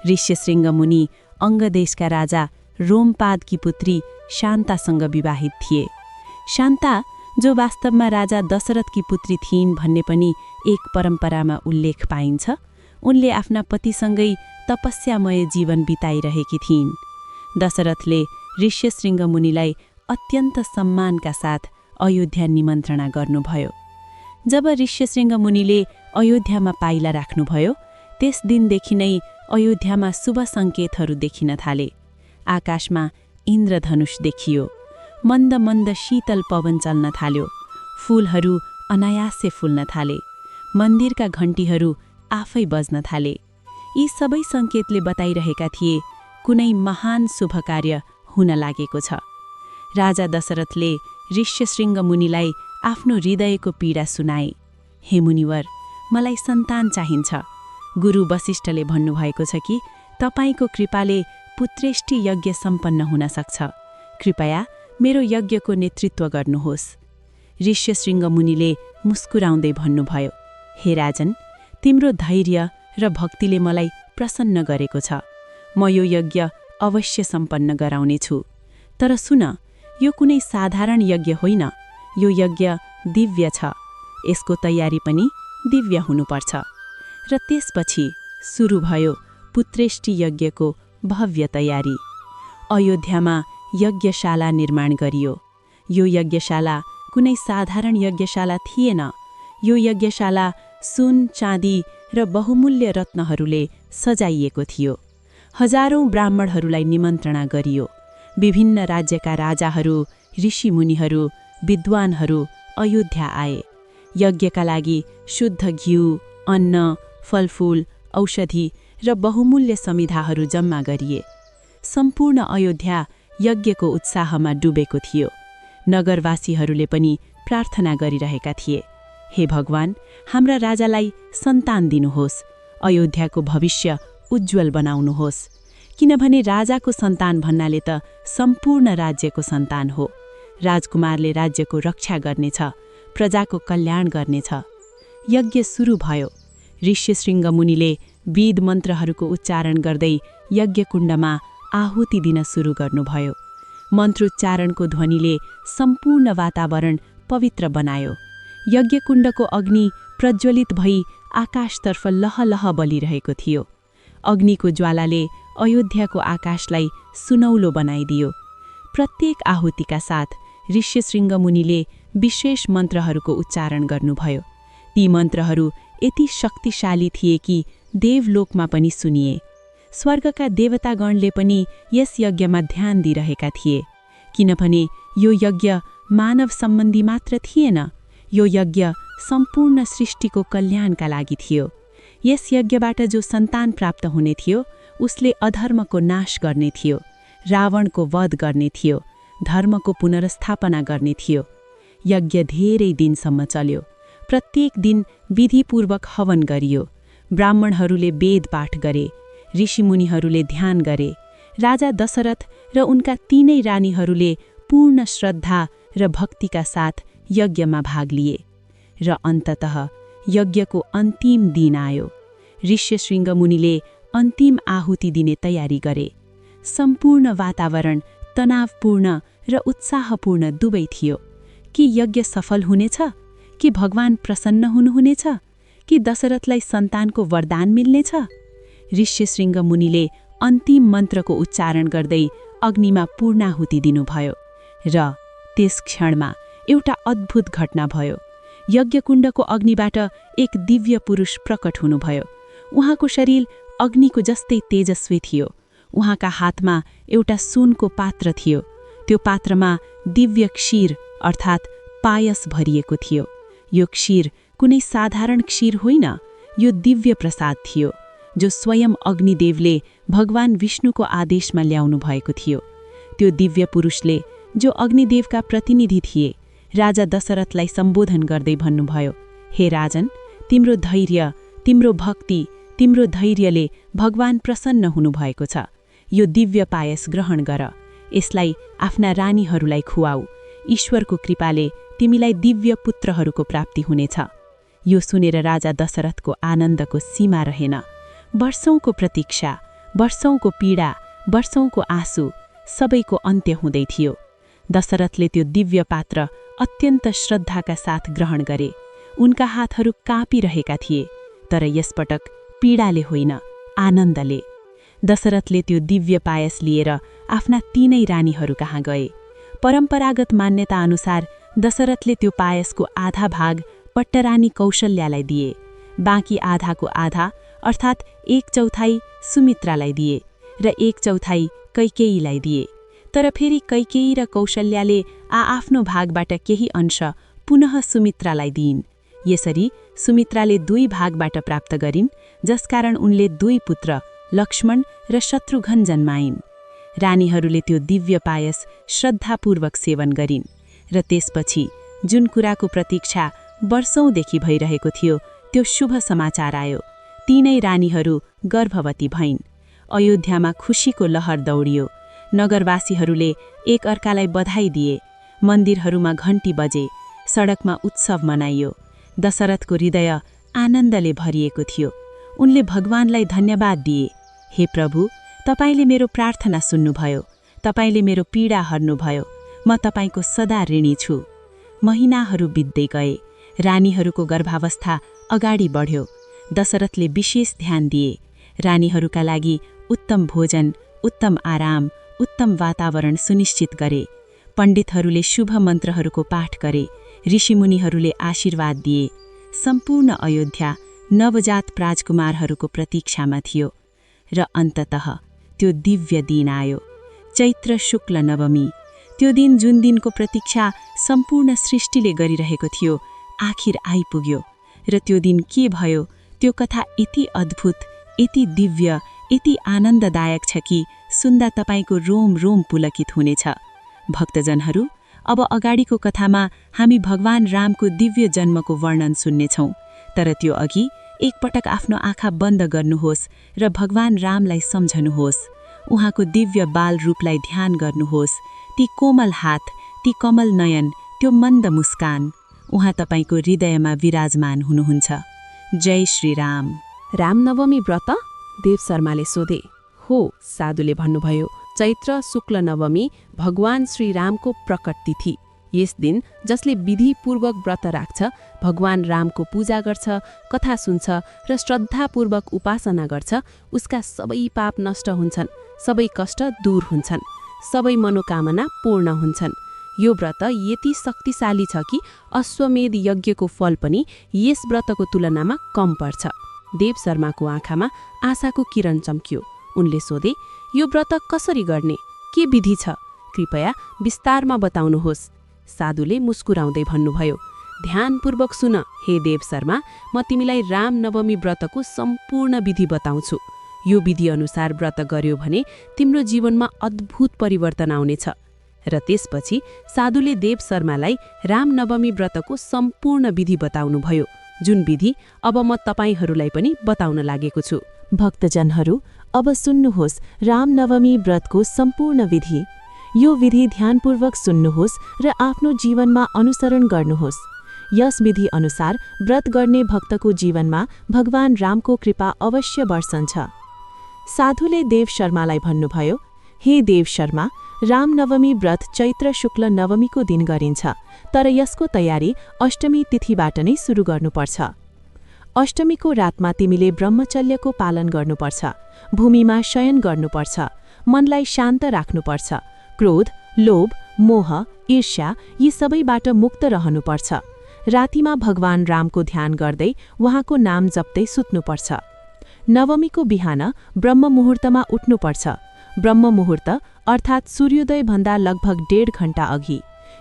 ऋष्यशृङ्ग मुनि अङ्गदेशका राजा रोमपादकी पुत्री शान्तासँग विवाहित थिए। शान्ता, जो वास्तवमा राजा दशरथकी पुत्री थिइन् भन्ने पनि एक परम्परामा उल्लेख पाइन्छ, उनले आफ्ना पतिसँगै तपस्यामय जीवन बिताइरहेकी थिइन्। दशरथले ऋष्यशृङ्ग मुनिलाई अत्यन्त सम्मानका साथ अयोध्या निमन्त्रणा गर्नुभयो। जब ऋष्यशृङ्ग मुनिले अयोध्यामा पाइला राख्नुभयो, त्यस दिनदेखि नै अयोध्यामा शुभ सङ्केतहरू देखिन थाले। आकाशमा इन्द्रधनुष देखियो। मन्द मन्द शीतल पवन चल्न थाल्यो। फूलहरू अनायासै फुल्न थाले। मन्दिरका घण्टीहरू आफै बज्न थाले। यी सबै सङ्केतले बताइरहेका थिए कुनै महान शुभ कार्य हुन लागेको छ। राजा दशरथले ऋष्यशृङ्ग मुनिलाई आफ्नो हृदयको पीडा सुनाए। हे मुनिवर, मलाई सन्तान चाहिन्छ। गुरु वशिष्ठले भन्नुभएको छ कि तपाईको कृपाले पुत्रेष्ठी यज्ञ सम्पन्न हुन सक्छ। कृपया मेरो यज्ञको नेतृत्व गर्नुहोस्। ऋष्यशृङ्ग मुनिले मुस्कुराउँदै भन्नुभयो, हे राजन, तिम्रो धैर्य र भक्तिले मलाई प्रसन्न गरेको छ। म यो यज्ञ अवश्य सम्पन्न गराउनेछु। तर सुन, यो कुनै साधारण यज्ञ होइन। यो यज्ञ दिव्य छ। यसको तयारी पनि दिव्य हुनुपर्छ। र त्यसपछि सुरु भयो पुत्रेष्ठी यज्ञको भव्य तयारी। अयोध्यामा यज्ञशाला निर्माण गरियो। यो यज्ञशाला कुनै साधारण यज्ञशाला थिएन। यो यज्ञशाला सुन, चाँदी र बहुमूल्य रत्नहरूले सजाइएको थियो। हजारौं ब्राह्मणहरूलाई निमन्त्रणा गरियो। विभिन्न राज्यका राजाहरू, ऋषिमुनिहरू, विद्वानहरू अयोध्या आए। यज्ञका लागि शुद्ध घिउ, अन्न, फलफूल, औषधि र बहुमूल्य समिधाहरू जम्मा गरिए। सम्पूर्ण अयोध्या यज्ञको उत्साहमा डुबेको थियो। नगरवासीहरूले पनि प्रार्थना गरिरहेका थिए, हे भगवान, हाम्रा राजालाई सन्तान दिनुहोस्। अयोध्याको भविष्य उज्जवल बनाउनुहोस्। किनभने राजाको सन्तान भन्नाले त सम्पूर्ण राज्यको सन्तान हो। राजकुमारले राज्यको रक्षा गर्नेछ, प्रजाको कल्याण गर्नेछ। यज्ञ सुरु भयो। ऋष्यशृङ्ग मुनिले वेद मन्त्रहरूको उच्चारण गर्दै यज्ञकुण्डमा आहुति दिन सुरु गर्नुभयो। मन्त्रोच्चारणको ध्वनिले सम्पूर्ण वातावरण पवित्र बनायो। यज्ञकुण्डको अग्नि प्रज्वलित भई आकाशतर्फ लहलह बलिरहेको थियो। अग्निको ज्वालाले अयोध्याको आकाशलाई सुनौलो बनाइदियो। प्रत्येक आहुतिका साथ ऋष्यशृङ्ग मुनिले विशेष मन्त्रहरूको उच्चारण गर्नुभयो। ती मन्त्रहरू यति शक्तिशाली थिए कि देवलोकमा पनि सुनिए। स्वर्गका देवतागणले पनि यस यज्ञमा ध्यान दिइरहेका थिए, किनभने यो यज्ञ मानव सम्बन्धी मात्र थिएन, यो यज्ञ सम्पूर्ण सृष्टिको कल्याणका लागि थियो। यस यज्ञबाट जो सन्तान प्राप्त हुने थियो, उसले अधर्मको नाश गर्ने थियो, रावणको वध गर्ने थियो, धर्मको पुनर्स्थापना गर्ने थियो। यज्ञ धेरै दिनसम्म चल्यो। प्रत्येक दिन विधिपूर्वक हवन गरियो। ब्राह्मणहरूले वेद पाठ गरे, ऋषिमुनिहरूले ध्यान गरे। राजा दशरथ र उनका तीनै रानीहरूले पूर्ण श्रद्धा र भक्तिका साथ यज्ञमा भाग लिए। र अन्ततः यज्ञको अन्तिम दिन आयो। ऋष्यशृङ्ग मुनिले अन्तिम आहुति दिने तयारी गरे। सम्पूर्ण वातावरण तनावपूर्ण र उत्साहपूर्ण दुवै थियो। कि यज्ञ सफल हुनेछ, कि भगवान प्रसन्न हुनुहुनेछ, कि दशरथलाई सन्तानको वरदान मिल्नेछ? ऋष्यशृङ्ग मुनिले अन्तिम मन्त्रको उच्चारण गर्दै अग्निमा पूर्णाहुति दिनुभयो। र त्यस क्षणमा एउटा अद्भुत घटना भयो। यज्ञकुण्डको अग्निबाट एक दिव्य पुरुष प्रकट हुनुभयो। उहाँको शरीर अग्निको जस्तै तेजस्वी थियो। उहाँका हातमा एउटा सुनको पात्र थियो। त्यो पात्रमा दिव्य क्षीर अर्थात् पायस भरिएको थियो। यो क्षीर कुनै साधारण क्षीर होइन, यो दिव्य प्रसाद थियो, जो स्वयं अग्निदेवले भगवान विष्णुको आदेशमा ल्याउनु भएको थियो। त्यो दिव्य पुरुषले, जो अग्निदेवका प्रतिनिधि थिए, राजा दशरथलाई सम्बोधन गर्दै भन्नुभयो, हे राजन, तिम्रो धैर्य, तिम्रो भक्ति, तिम्रो धैर्यले भगवान प्रसन्न हुनुभएको छ। यो दिव्य पायस ग्रहण गर, यसलाई आफ्ना रानीहरूलाई खुवाऊ। ईश्वरको कृपाले तिमीलाई दिव्य पुत्रहरूको प्राप्ति हुनेछ। यो सुनेर राजा दशरथको आनन्दको सीमा रहेन। वर्षौंको प्रतीक्षा, वर्षौंको पीडा, वर्षौंको आँसु सबैको अन्त्य हुँदै थियो। दशरथले त्यो दिव्य पात्र अत्यन्त श्रद्धाका साथ ग्रहण गरे। उनका हातहरू काँपिरहेका थिए, तर यसपटक पीडाले होइन, आनन्दले। दशरथले त्यो दिव्य पायस लिएर आफ्ना तीनै रानीहरू कहाँ गए। परम्परागत मान्यता अनुसार दशरथले त्यो पायसको आधा भाग पट्टरानी कौशल्यालाई दिए, बाँकी आधाको आधा अर्थात् 1/4 सुमित्रालाई दिए र 1/4 कैकेयीलाई दिए। तर फेरि कैकेयी र कौशल्याले आफ्नो भागबाट केही अंश पुनः सुमित्रालाई दिइन्। यसरी सुमित्राले 2 भागबाट प्राप्त गरिन्, जसकारण उनले 2 पुत्र लक्ष्मण र शत्रुघ्न जन्माइन्। रानीहरूले त्यो दिव्य पायस श्रद्धापूर्वक सेवन गरिन् र त्यसपछि जुन कुराको प्रतीक्षा वर्षौंदेखि भइरहेको थियो, त्यो शुभ समाचार आयो। तीनै रानीहरू गर्भवती भइन्। अयोध्यामा खुशीको लहर दौडियो। नगरवासीहरूले एक अर्कालाई बधाई दिए। मन्दिरहरूमा घण्टी बजे, सडकमा उत्सव मनाइयो। दशरथको हृदय आनन्दले भरिएको थियो। उनले भगवानलाई धन्यवाद दिए, हे प्रभु, तपाईले मेरो प्रार्थना सुन्नुभयो, तपाईले मेरो पीडा हर्नुभयो, म तपाईको सदा ऋणी छु। महिनाहरू बित्दै गए। रानीहरूको गर्भावस्था अगाडि बढ्यो। दशरथले विशेष ध्यान दिए। रानीहरूका लागि उत्तम भोजन, उत्तम आराम, उत्तम वातावरण सुनिश्चित गरे। पण्डितहरूले शुभ मन्त्रहरूको पाठ गरे। ऋषिमुनिहरूले आशीर्वाद दिए। सम्पूर्ण अयोध्या नवजात राजकुमारहरूको प्रतीक्षामा थियो। र अन्ततः त्यो दिव्य दिन आयो, चैत्र शुक्ल नवमी। त्यो दिन जुन दिनको प्रतीक्षा सम्पूर्ण सृष्टिले गरिरहेको थियो, आखिर आइपुग्यो। र त्यो दिन के भयो, त्यो कथा यति अद्भुत, यति दिव्य, यति आनन्ददायक छ कि सुन्दा तपाईको रोम रोम पुलकित हुनेछ। भक्तजनहरू, अब अगाडिको कथामा हामी भगवान रामको दिव्य जन्मको वर्णन सुन्नेछौँ। तर त्यो अघि एकपटक आफ्नो आँखा बन्द गर्नुहोस् र भगवान रामलाई सम्झनुहोस्। उहाँको दिव्य बाल रूपलाई ध्यान गर्नुहोस्। ती कोमल हात, ती कमल नयन, त्यो मन्द मुस्कान, उहाँ तपाईको हृदयमा विराजमान हुनुहुन्छ। जय श्री राम। रामनवमी व्रत? देव शर्माले सोधे। हो, साधुले भन्नुभयो, चैत्र शुक्ल नवमी भगवान श्रीरामको प्रकट तिथि। यस दिन जसले विधिपूर्वक व्रत राख्छ, भगवान रामको पूजा गर्छ, कथा सुन्छ र श्रद्धापूर्वक उपासना गर्छ, उसका सबै पाप नष्ट हुन्छन्, सबै कष्ट दूर हुन्छन्, सबै मनोकामना पूर्ण हुन्छन्। यो व्रत यति शक्तिशाली छ कि अश्वमेध यज्ञको फल पनि यस व्रतको तुलनामा कम पर्छ। देव शर्माको आँखामा आशाको किरण चम्क्यो। उनले सोधे, यो व्रत कसरी गर्ने, के विधि छ? कृपया विस्तारमा बताउनुहोस्। साधुले मुस्कुराउँदै भन्नुभयो, ध्यानपूर्वक सुन हे देव शर्मा, म तिमीलाई रामनवमी व्रतको सम्पूर्ण विधि बताउँछु। यो विधि अनुसार व्रत गर्यो भने तिम्रो जीवनमा अद्भुत परिवर्तन आउनेछ। र त्यसपछि साधुले देव शर्मालाई रामनवमी व्रतको सम्पूर्ण विधि बताउनुभयो, जुन विधि अब म तपाईहरूलाई पनि बताउन लागेको छु। भक्तजनहरू, अब सुन्नुहोस् रामनवमी व्रतको सम्पूर्ण विधि। यो विधि ध्यानपूर्वक सुन्नुहोस् र आफ्नो जीवनमा अनुसरण गर्नुहोस्। यस विधि अनुसार व्रत गर्ने भक्तको जीवनमा भगवान रामको कृपा अवश्य बर्सन्छ। साधुले देव शर्मालाई भन्नुभयो, हे देव शर्मा, रामनवमी व्रत चैत्र शुक्ल नवमीको दिन गरिन्छ, तर यसको तयारी अष्टमी तिथिबाट नै सुरु गर्नुपर्छ। अष्टमीको रातमा तिमीले ब्रह्मचर्यको पालन गर्नुपर्छ, भूमिमा शयन गर्नुपर्छ, मनलाई शान्त राख्नुपर्छ, क्रोध, लोभ, मोह, ईर्ष्या यी सबैबाट मुक्त रहनुपर्छ। रातिमा भगवान रामको ध्यान गर्दै उहाँको नाम जप्दै सुत्नुपर्छ। नवमीको बिहान ब्रह्म मुहुर्तमा उठ्नुपर्छ। ब्रह्म मुहुर्त अर्थात् सूर्योदयभन्दा लगभग 1.5 घण्टा अघि।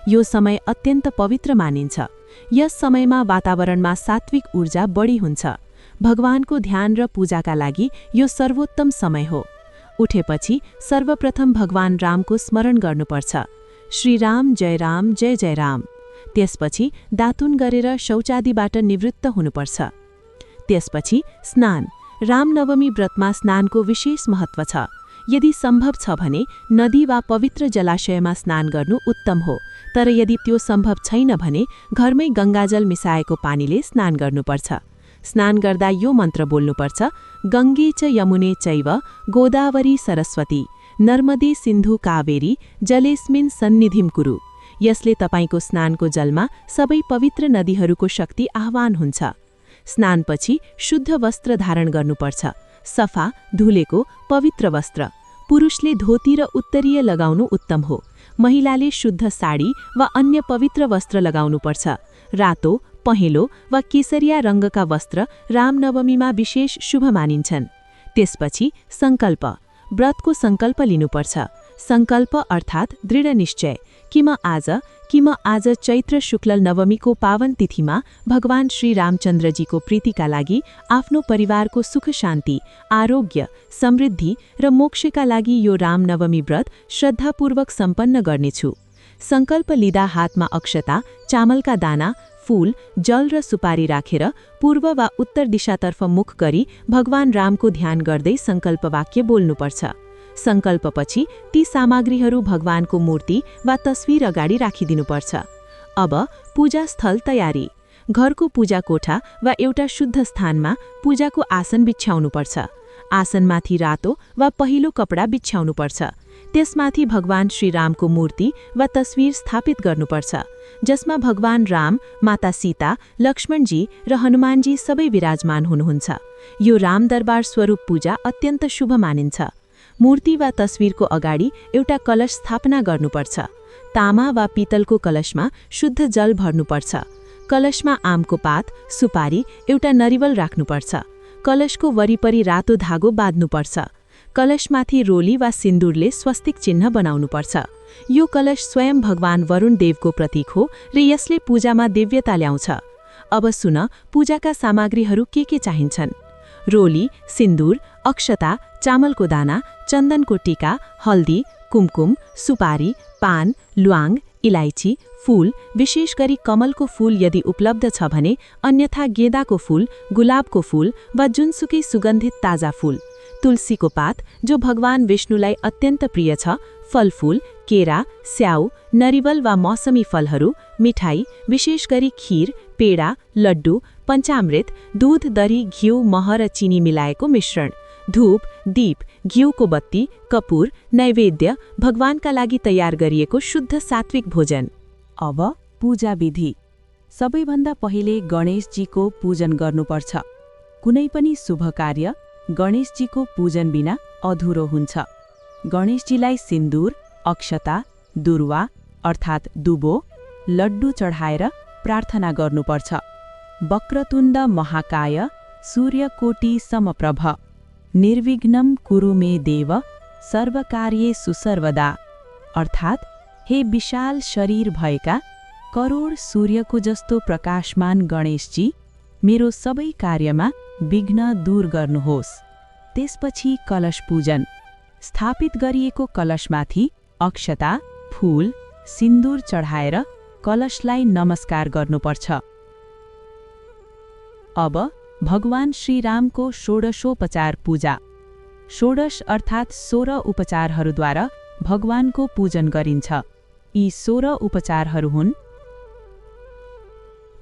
यो समय अत्यन्त पवित्र मानिन्छ। यस समयमा वातावरणमा सात्विक ऊर्जा बढी हुन्छ। भगवानको ध्यान र पूजाका लागि यो सर्वोत्तम समय हो। उठेपछि सर्वप्रथम भगवान रामको स्मरण गर्नुपर्छ। श्री राम जय राम जय जय राम। त्यसपछि दातुन गरेर शौचादिबाट निवृत्त हुनुपर्छ। त्यसपछि स्नान। रामनवमी व्रतमा स्नानको विशेष महत्व छ। यदि सम्भव छ भने नदी वा पवित्र जलाशयमा स्नान गर्नु उत्तम हो, तर यदि त्यो सम्भव छैन भने घरमै गङ्गाजल मिसाएको पानीले स्नान गर्नुपर्छ। स्नान गर्दा यो मन्त्र बोल्नुपर्छ, गङ्गे च यमुने चैव गोदावरी सरस्वती नर्मदे सिन्धु कावेरी जलेस्मिन् सन्निधिं कुरु। यसले तपाईको स्नानको जलमा सबै पवित्र नदीहरूको शक्ति आह्वान हुन्छ। स्नानपछि शुद्ध वस्त्र धारण गर्नुपर्छ, सफा धुलेको पवित्र वस्त्र। पुरुषले धोती र उत्तरीय लगाउनु उत्तम हो। महिलाले शुद्ध साडी वा अन्य पवित्र वस्त्र लगाउनुपर्छ। रातो, पहेँलो वा केसरिया रङ्गका वस्त्र रामनवमीमा विशेष शुभ मानिन्छन्। त्यसपछि सङ्कल्प। व्रतको सङ्कल्प लिनुपर्छ। सङ्कल्प अर्थात् दृढ निश्चय कि म आज चैत्र शुक्ल नवमीको पावन तिथिमा भगवान श्री रामचन्द्रजीको प्रीतिका लागि आफ्नो परिवारको सुख शान्ति, आरोग्य, समृद्धि र मोक्षका लागि यो रामनवमी व्रत श्रद्धापूर्वक सम्पन्न गर्नेछु। सङ्कल्प लिँदा हातमा अक्षता, चामलका दाना, फूल, जल र सुपारी राखेर पूर्व वा उत्तर दिशातर्फ मुख गरी भगवान रामको ध्यान गर्दै सङ्कल्प वाक्य बोल्नुपर्छ। सङ्कल्पपछि ती सामग्रीहरू भगवानको मूर्ति वा तस्विर अगाडि राखिदिनुपर्छ। अब पूजा स्थल तयारी। घरको पूजा कोठा वा एउटा शुद्ध स्थानमा पूजाको आसन बिछ्याउनुपर्छ। आसनमाथि रातो वा पहिलो कपडा बिछ्याउनुपर्छ। त्यसमाथि भगवान श्रीरामको मूर्ति वा तस्विर स्थापित गर्नुपर्छ, जसमा भगवान राम, माता सीता, लक्ष्मणजी र हनुमानजी सबै विराजमान हुनुहुन्छ। यो राम दरबार स्वरूप पूजा अत्यन्त शुभ मानिन्छ। मूर्ति वा तस्विरको अगाडि एउटा कलश स्थापना गर्नुपर्छ। तामा वा पितलको कलशमा शुद्ध जल भर्नुपर्छ। कलशमा आमको पात, सुपारी, एउटा नरिवल राख्नुपर्छ। कलशको वरिपरि रातो धागो बाँध्नुपर्छ। कलशमाथि रोली वा सिन्दुरले स्वस्तिक चिन्ह बनाउनुपर्छ। यो कलश स्वयं भगवान वरुण देवको प्रतीक हो र यसले पूजामा दिव्यता ल्याउँछ। अब सुन पूजाका सामग्रीहरू के चाहिन्छन्। रोली, सिन्दूर, अक्षता, चामलको दाना, चन्दनको टीका, हल्दी, कुमकुम, सुपारी, पान, ल्वाङ, इलाइची, फूल, विशेष गरी कमलको फूल यदि उपलब्ध छ भने, अन्यथा गेँदाको फूल, गुलाबको फूल वा जुनसुकै सुगन्धित ताजा फूल, तुलसीको पात जो भगवान विष्णुलाई अत्यन्त प्रिय छ, फलफूल, केरा, स्याउ, नरिवल वा मौसमी फलहरू, मिठाई, विशेष गरी खीर, पेडा, लड्डु, पञ्चामृत, दूध, दही, घिउ, मह र चिनी मिलाएको मिश्रण, धूप, दीप, घिउको बत्ती, कपूर, नैवेद्य, भगवानका लागि तयार गरिएको शुद्ध सात्विक भोजन। अब पूजा विधि। सबैभन्दा पहिले गणेशजीको पूजन गर्नुपर्छ। कुनै पनि शुभ कार्य गणेशजीको पूजन बिना अधुरो हुन्छ। गणेशजीलाई सिन्दूर, अक्षता, दुर्वा अर्थात् दुबो, लड्डु चढाएर प्रार्थना गर्नुपर्छ। वक्रतुण्ड महाकाय सूर्यकोटि समप्रभ निर्विघ्नं कुरु मे देव सर्वकार्येषु सर्वदा अर्थात् हे विशाल शरीर भएका करोड सूर्यको जस्तो प्रकाशमान गणेशजी, मेरो सबै कार्यमा विघ्न दूर गर्नुहोस्। त्यसपछि कलश पूजन। स्थापित गरिएको कलशमाथि अक्षता, फूल, सिन्दूर चढाएर कलशलाई नमस्कार गर्नुपर्छ। अब भगवान श्रीरामको षोडशोपचार पूजा। षोडश अर्थात् 16 उपचारहरूद्वारा भगवानको पूजन गरिन्छ। यी 16 उपचारहरू हुन्।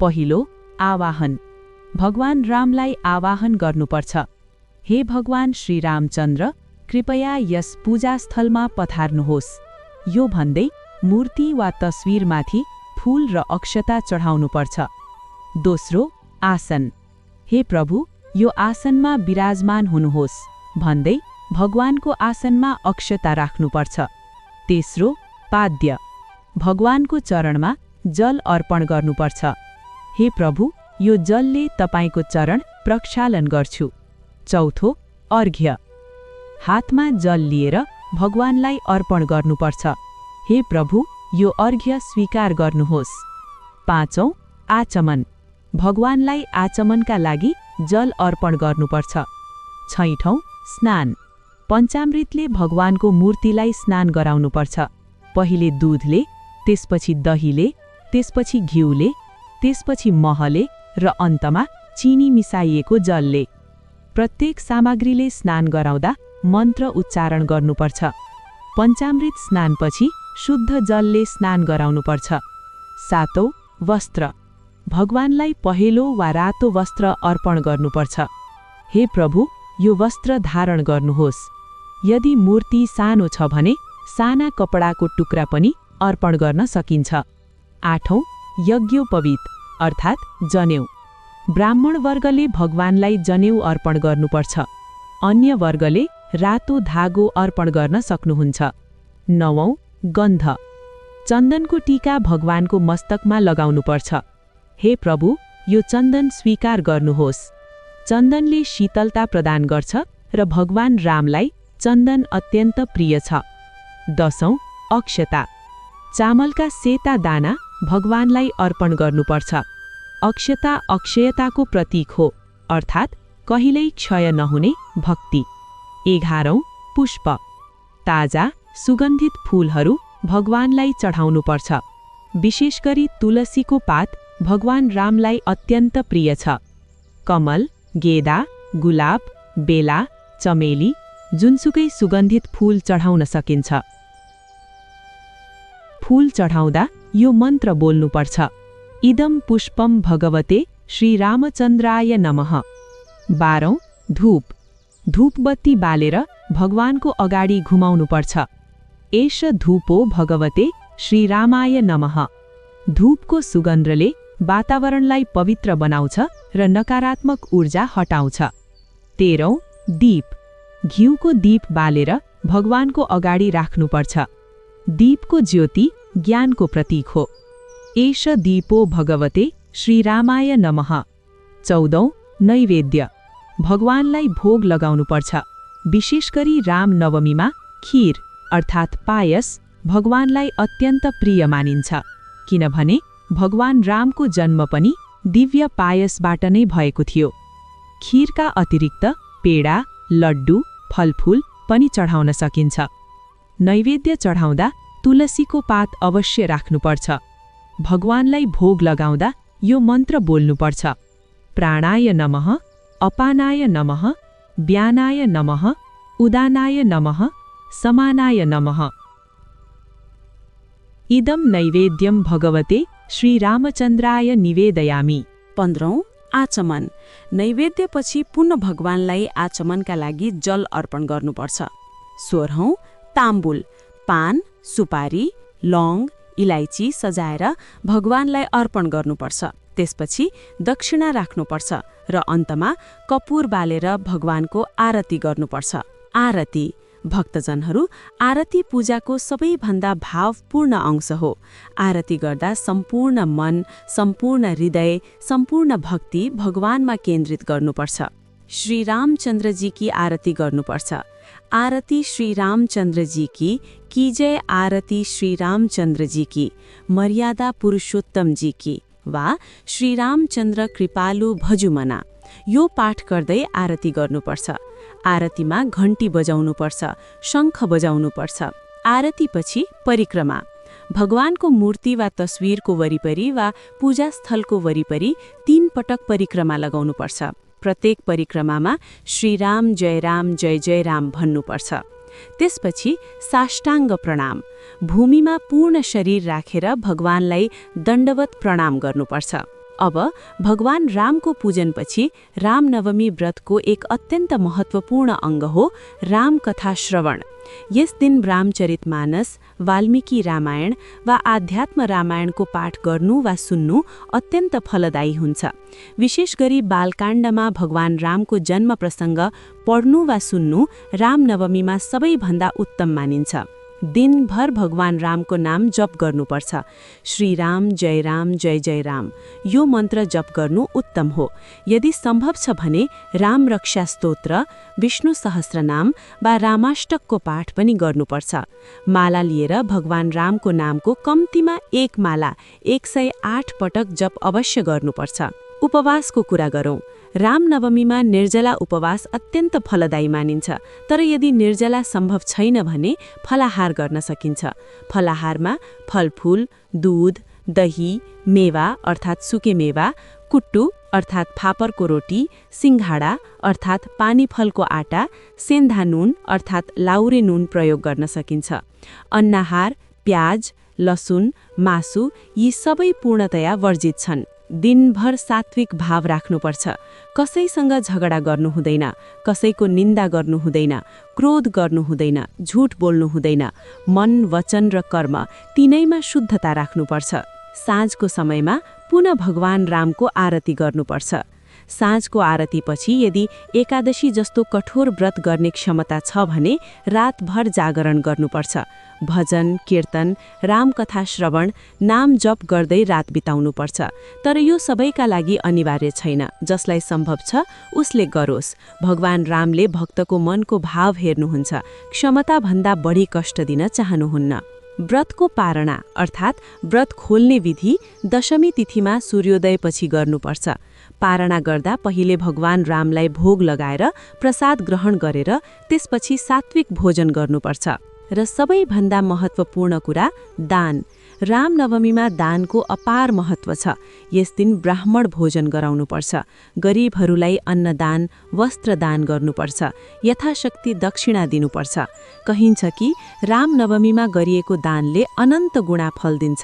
पहिलो, आवाहन। भगवान रामलाई आवाहन गर्नुपर्छ। हे भगवान श्रीरामचन्द्र, कृपया यस पूजास्थलमा पधार्नुहोस्। यो भन्दै मूर्ति वा तस्विरमाथि फूल र अक्षता चढाउनुपर्छ। दोस्रो, आसन। हे प्रभु, यो आसनमा विराजमान हुनुहोस् भन्दै भगवानको आसनमा अक्षता राख्नुपर्छ। तेस्रो, पाद्य। भगवानको चरणमा जल अर्पण गर्नुपर्छ। हे प्रभु, यो जलले तपाईको चरण प्रक्षालन गर्छु। चौथो, अर्घ्य। हातमा जल लिएर भगवानलाई अर्पण गर्नुपर्छ। हे प्रभु, यो अर्घ्य स्वीकार गर्नुहोस्। पाँचौं, आचमन। भगवानलाई आचमनका लागि जल अर्पण गर्नुपर्छ। छैठौं, स्नान। पञ्चामृतले भगवानको मूर्तिलाई स्नान गराउनुपर्छ। पहिले दूधले, त्यसपछि दहीले, त्यसपछि घिउले, त्यसपछि महले र अन्तमा चिनी मिसाइएको जलले। प्रत्येक सामग्रीले स्नान गराउँदा मन्त्र उच्चारण गर्नुपर्छ। पञ्चामृत स्नानपछि शुद्ध जलले स्नान गराउनुपर्छ। सातौं, वस्त्र। भगवानलाई पहेँलो वा रातो वस्त्र अर्पण गर्नुपर्छ। हे प्रभु, यो वस्त्र धारण गर्नुहोस्। यदि मूर्ति सानो छ भने साना कपडाको टुक्रा पनि अर्पण गर्न सकिन्छ। आठौं, यज्ञोपवीत अर्थात् जनेऊ। ब्राह्मण वर्गले भगवानलाई जनेऊ अर्पण गर्नुपर्छ। अन्य वर्गले रातो धागो अर्पण गर्न सक्नुहुन्छ। नवौं, गन्ध। चन्दनको टीका भगवानको मस्तकमा लगाउनुपर्छ। हे प्रभु, यो चन्दन स्वीकार गर्नुहोस्। चन्दनले शीतलता प्रदान गर्छ र भगवान रामलाई चन्दन अत्यन्त प्रिय छ। दशौं, अक्षता। चामलका सेता दाना भगवानलाई अर्पण गर्नुपर्छ। अक्षता अक्षयताको प्रतीक हो, अर्थात् कहिल्यै क्षय नहुने भक्ति। 11औं, पुष्प। ताजा सुगन्धित फूलहरू भगवानलाई चढाउनुपर्छ। विशेष गरी तुलसीको पात भगवान रामलाई अत्यन्त प्रिय छ। कमल, गेदा, गुलाब, बेला, चमेली, जुनसुकै सुगन्धित फूल चढाउन सकिन्छ। फूल चढाउँदा यो मन्त्र बोल्नुपर्छ। इदं पुष्पं भगवते श्रीरामचन्द्राय नमः। 12औं, धूप। धूपबत्ती बालेर भगवानको अगाडि घुमाउनुपर्छ। एष धूपो भगवते श्रीरामाय नमः। धूपको सुगन्धले वातावरणलाई पवित्र बनाउँछ र नकारात्मक ऊर्जा हटाउँछ। 13औं, दीप। घिउको दीप बालेर भगवानको अगाडि राख्नुपर्छ। दीपको ज्योति ज्ञानको प्रतीक हो। एष दीपो भगवते श्रीरामाय नमः। 14औं, नैवेद्य। भगवानलाई भोग लगाउनुपर्छ। विशेष गरी रामनवमीमा खीर अर्थात् पायस भगवानलाई अत्यन्त प्रिय मानिन्छ, किनभने भगवान रामको जन्म पनि दिव्य पायसबाट नै भएको थियो। खीरका अतिरिक्त पेडा, लड्डु, फलफूल पनि चढाउन सकिन्छ। नैवेद्य चढाउँदा तुलसीको पात अवश्य राख्नुपर्छ। भगवानलाई भोग लगाउँदा यो मन्त्र बोल्नुपर्छ। प्राणाय नमः, अपानाय नमः, व्यानाय नमः, उदानाय नमः, समानाय नमः। इदं नैवेद्यं भगवते श्रीरामचन्द्राय निवेदयामि। 15औं, आचमन। नैवेद्यपछि पुनः भगवानलाई आचमनका लागि जल अर्पण गर्नुपर्छ। 16औं, ताम्बुल। पान, सुपारी, लौंग, इलाइची सजाएर भगवानलाई अर्पण गर्नुपर्छ। त्यसपछि दक्षिणा राख्नुपर्छ र अन्तमा कपुर बालेर भगवानको आरती गर्नुपर्छ। आरती भक्तजनहरू, आरती पूजाको सबैभन्दा भावपूर्ण अंश हो। आरती गर्दा सम्पूर्ण मन, सम्पूर्ण हृदय, सम्पूर्ण भक्ति भगवानमा केन्द्रित गर्नुपर्छ। श्री रामचन्द्रजी की आरती गर्नुपर्छ। आरती श्री रामचन्द्रजी की जय, आरती श्री रामचन्द्रजी की, मर्यादा पुरुषोत्तम जी की, वा श्री रामचन्द्र कृपालु भजुमना। यो पाठ गर्दै आरती गर्नुपर्छ। आरतीमा घण्टी बजाउनुपर्छ, शङ्ख बजाउनुपर्छ। आरतीपछि परिक्रमा। भगवानको मूर्ति वा तस्विरको वरिपरि वा पूजास्थलको वरिपरि 3 पटक परिक्रमा लगाउनुपर्छ। प्रत्येक परिक्रमामा श्रीराम जय जय राम भन्नुपर्छ। त्यसपछि साष्टाङ्ग प्रणाम। भूमिमा पूर्ण शरीर राखेर भगवानलाई दण्डवत प्रणाम गर्नुपर्छ। अब भगवान रामको पूजनपछि रामनवमी व्रतको एक अत्यन्त महत्त्वपूर्ण अङ्ग हो राम कथा श्रवण। यस दिन रामचरितमानस, वाल्मीकि रामायण वा आध्यात्म रामायणको पाठ गर्नु वा सुन्नु अत्यन्त फलदायी हुन्छ। विशेष गरी बालकाण्डमा भगवान रामको जन्म प्रसङ्ग पढ्नु वा सुन्नु रामनवमीमा सबैभन्दा उत्तम मानिन्छ। दिनभर भगवान रामको नाम जप गर्नुपर्छ। श्रीराम जय जय राम, यो मन्त्र जप गर्नु उत्तम हो। यदि सम्भव छ भने राम रक्षा स्तोत्र, विष्णु सहस्रनाम वा रामाष्टकको पाठ पनि गर्नुपर्छ। माला लिएर भगवान रामको नामको कम्तीमा 1 माला 108 पटक जप अवश्य गर्नुपर्छ। उपवासको कुरा गरौँ। रामनवमीमा निर्जला उपवास अत्यन्त फलदायी मानिन्छ। तर यदि निर्जला सम्भव छैन भने फलाहार गर्न सकिन्छ। फलाहारमा फलफूल, दूध, दही, मेवा अर्थात् सुके मेवा, कुट्टु अर्थात् फापरको रोटी, सिंघाडा अर्थात् पानी फलको आटा, सेन्धा नुन अर्थात् लाउरे नुन प्रयोग गर्न सकिन्छ। अन्नाहार, प्याज, लसुन, मासु यी सबै पूर्णतया वर्जित छन्। दिनभर सात्विक भाव राख्नुपर्छ। कसैसँग झगडा गर्नु हुँदैन, कसैको निन्दा गर्नु हुँदैन, क्रोध गर्नु हुँदैन, झुट बोल्नु हुँदैन। मन, वचन र कर्म तीनैमा शुद्धता राख्नुपर्छ। साँझको समयमा पुनः भगवान रामको आरती गर्नुपर्छ। साँझको आरतीपछि यदि एकादशी जस्तो कठोर व्रत गर्ने क्षमता छ भने रातभर जागरण गर्नुपर्छ। भजन, कीर्तन, रामकथा श्रवण, नाम जप गर्दै रात बिताउनुपर्छ। तर यो सबैका लागि अनिवार्य छैन। जसलाई सम्भव छ उसले गरोस्। भगवान रामले भक्तको मनको भाव हेर्नुहुन्छ, क्षमताभन्दा बढी कष्ट दिन चाहनुहुन्न। व्रतको पारणा अर्थात् व्रत खोल्ने विधि दशमी तिथिमा सूर्योदयपछि गर्नुपर्छ। पारणा गर्दा पहिले भगवान रामलाई भोग लगाएर प्रसाद ग्रहण गरेर त्यसपछि सात्विक भोजन गर्नुपर्छ। र सबैभन्दा महत्त्वपूर्ण कुरा दान। रामनवमीमा दानको अपार महत्त्व छ। यस दिन ब्राह्मण भोजन गराउनुपर्छ। गरिबहरूलाई अन्नदान, वस्त्रदान गर्नुपर्छ। यथाशक्ति दक्षिणा दिनुपर्छ। कहिन्छ कि रामनवमीमा गरिएको दानले अनन्त गुणा फल दिन्छ।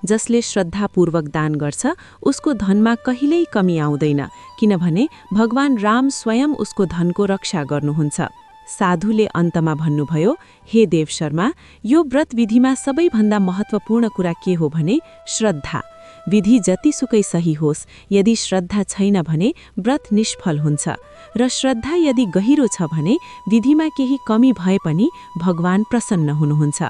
जसले श्रद्धापूर्वक दान गर्छ उसको धनमा कहिल्यै कमी आउँदैन, किनभने भगवान राम स्वयं उसको धनको रक्षा गर्नुहुन्छ। साधुले अन्तमा भन्नुभयो, हे देव शर्मा, यो व्रत विधिमा सबैभन्दा महत्त्वपूर्ण कुरा के हो भने श्रद्धा। विधि जतिसुकै सही होस्, यदि श्रद्धा छैन भने व्रत निष्फल हुन्छ। र श्रद्धा यदि गहिरो छ भने विधिमा केही कमी भए पनि भगवान प्रसन्न हुनुहुन्छ।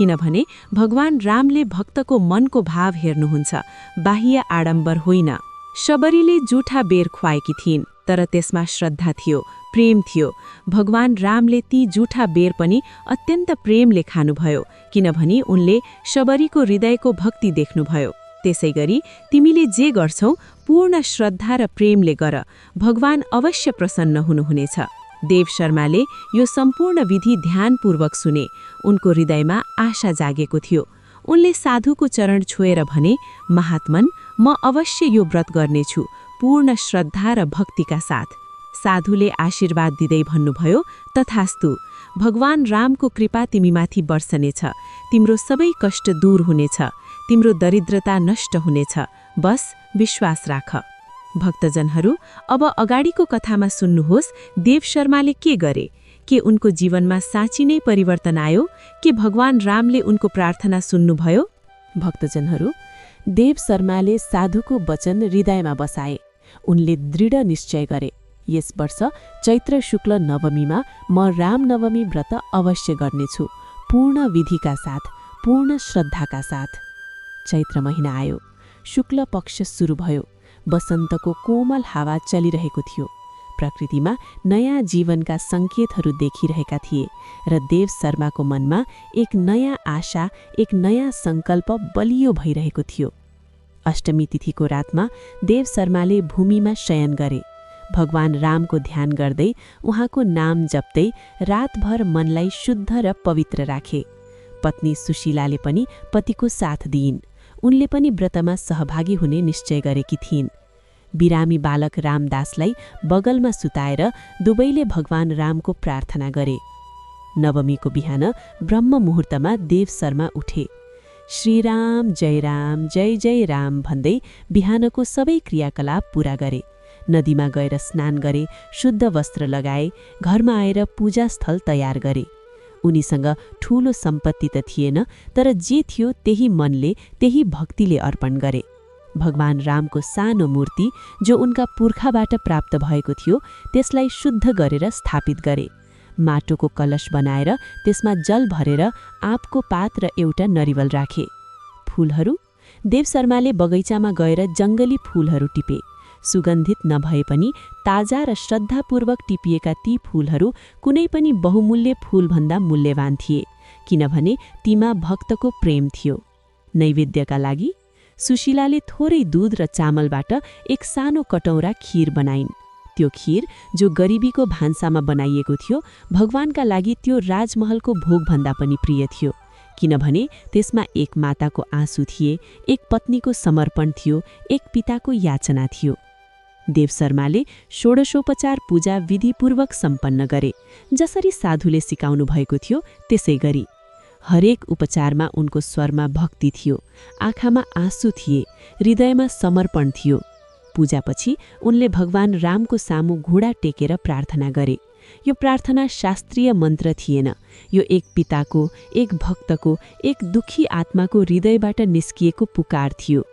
किनभने भगवान रामले भक्तको मनको भाव हेर्नुहुन्छ, बाह्य आडम्बर होइन। शबरीले जुठा बेर खुवाएकी थिइन्, तर त्यसमा श्रद्धा थियो, प्रेम थियो। भगवान रामले ती जुठा बेर पनि अत्यन्त प्रेमले खानुभयो, किनभने उनले शबरीको हृदयको भक्ति देख्नुभयो। त्यसैगरी तिमीले जे गर्छौ पूर्ण श्रद्धा र प्रेमले गर, भगवान अवश्य प्रसन्न हुनुहुनेछ। देव शर्माले यो सम्पूर्ण विधि ध्यानपूर्वक सुने। उनको हृदयमा आशा जागेको थियो। उनले साधुको चरण छोएर भने, महात्मन, म अवश्य यो व्रत गर्नेछु, पूर्ण श्रद्धा र भक्तिका साथ। साधुले आशीर्वाद दिँदै भन्नुभयो, तथास्तु। भगवान रामको कृपा तिमीमाथि बर्सनेछ। तिम्रो सबै कष्ट दूर हुनेछ। तिम्रो दरिद्रता नष्ट हुनेछ। बस विश्वास राख। भक्तजनहरू, अब अगाडिको कथामा सुन्नुहोस् देव शर्माले के गरे। के उनको जीवनमा साँच्चै नै परिवर्तन आयो? के भगवान रामले उनको प्रार्थना सुन्नुभयो? भक्तजनहरू, देव शर्माले साधुको वचन हृदयमा बसाए। उनले दृढ निश्चय गरे, यस वर्ष चैत्र शुक्ल नवमीमा म रामनवमी व्रत अवश्य गर्नेछु, पूर्ण विधिका साथ, पूर्ण श्रद्धाका साथ। चैत्र महिना आयो, शुक्ल पक्ष सुरु भयो। वसन्तको कोमल हावा चलिरहेको थियो। प्रकृतिमा नयाँ जीवनका सङ्केतहरू देखिरहेका थिए र देव शर्माको मनमा एक नयाँ आशा, एक नयाँ सङ्कल्प बलियो भइरहेको थियो। अष्टमी तिथिको रातमा देव शर्माले भूमिमा शयन गरे। भगवान रामको ध्यान गर्दै, उहाँको नाम जप्दै रातभर मनलाई शुद्ध र पवित्र राखे। पत्नी सुशीलाले पनि पतिको साथ दिइन्। उनले पनि व्रतमा सहभागी हुने निश्चय गरेकी थिइन्। बिरामी बालक रामदासलाई बगलमा सुताएर दुवैले भगवान रामको प्रार्थना गरे। नवमीको बिहान ब्रह्म मुहुर्तमा देव शर्मा उठे। श्रीराम जय जय राम भन्दै बिहानको सबै क्रियाकलाप पूरा गरे। नदीमा गएर स्नान गरे, शुद्ध वस्त्र लगाए, घरमा आएर पूजास्थल तयार गरे। उनीसँग ठूलो सम्पत्ति त थिएन, तर जे थियो त्यही मनले, त्यही भक्तिले अर्पण गरे। भगवान रामको सानो मूर्ति जो उनका पुर्खाबाट प्राप्त भएको थियो, त्यसलाई शुद्ध गरेर स्थापित गरे। माटोको कलश बनाएर त्यसमा जल भरेर आँपको पात र एउटा नरिवल राखे। फूलहरू, देव शर्माले बगैँचामा गएर जङ्गली फूलहरू टिपे। सुगन्धित नभए पनि ताजा र श्रद्धापूर्वक टिपिएका ती फूलहरू कुनै पनि बहुमूल्य फूलभन्दा मूल्यवान थिए, किनभने तीमा भक्तको प्रेम थियो। नैवेद्यका लागि सुशीलाले थोरै दूध र चामलबाट एक सानो कटौरा खीर बनाइन्। त्यो खीर जो गरिबीको भान्सामा बनाइएको थियो, भगवानका लागि त्यो राजमहलको भोगभन्दा पनि प्रिय थियो, किनभने त्यसमा एक माताको आँसु थिए, एक पत्नीको समर्पण थियो, एक पिताको याचना थियो। देव शर्माले षोडशोपचार पूजा विधिपूर्वक सम्पन्न गरे, जसरी साधुले सिकाउनु भएको थियो त्यसै गरी। हरेक उपचारमा उनको स्वरमा भक्ति थियो, आँखामा आँसु थिए, हृदयमा समर्पण थियो। पूजापछि उनले भगवान रामको सामु घुँडा टेकेर प्रार्थना गरे। यो प्रार्थना शास्त्रीय मन्त्र थिएन, यो एक पिताको, एक भक्तको, एक दुखी आत्माको हृदयबाट निस्किएको पुकार थियो।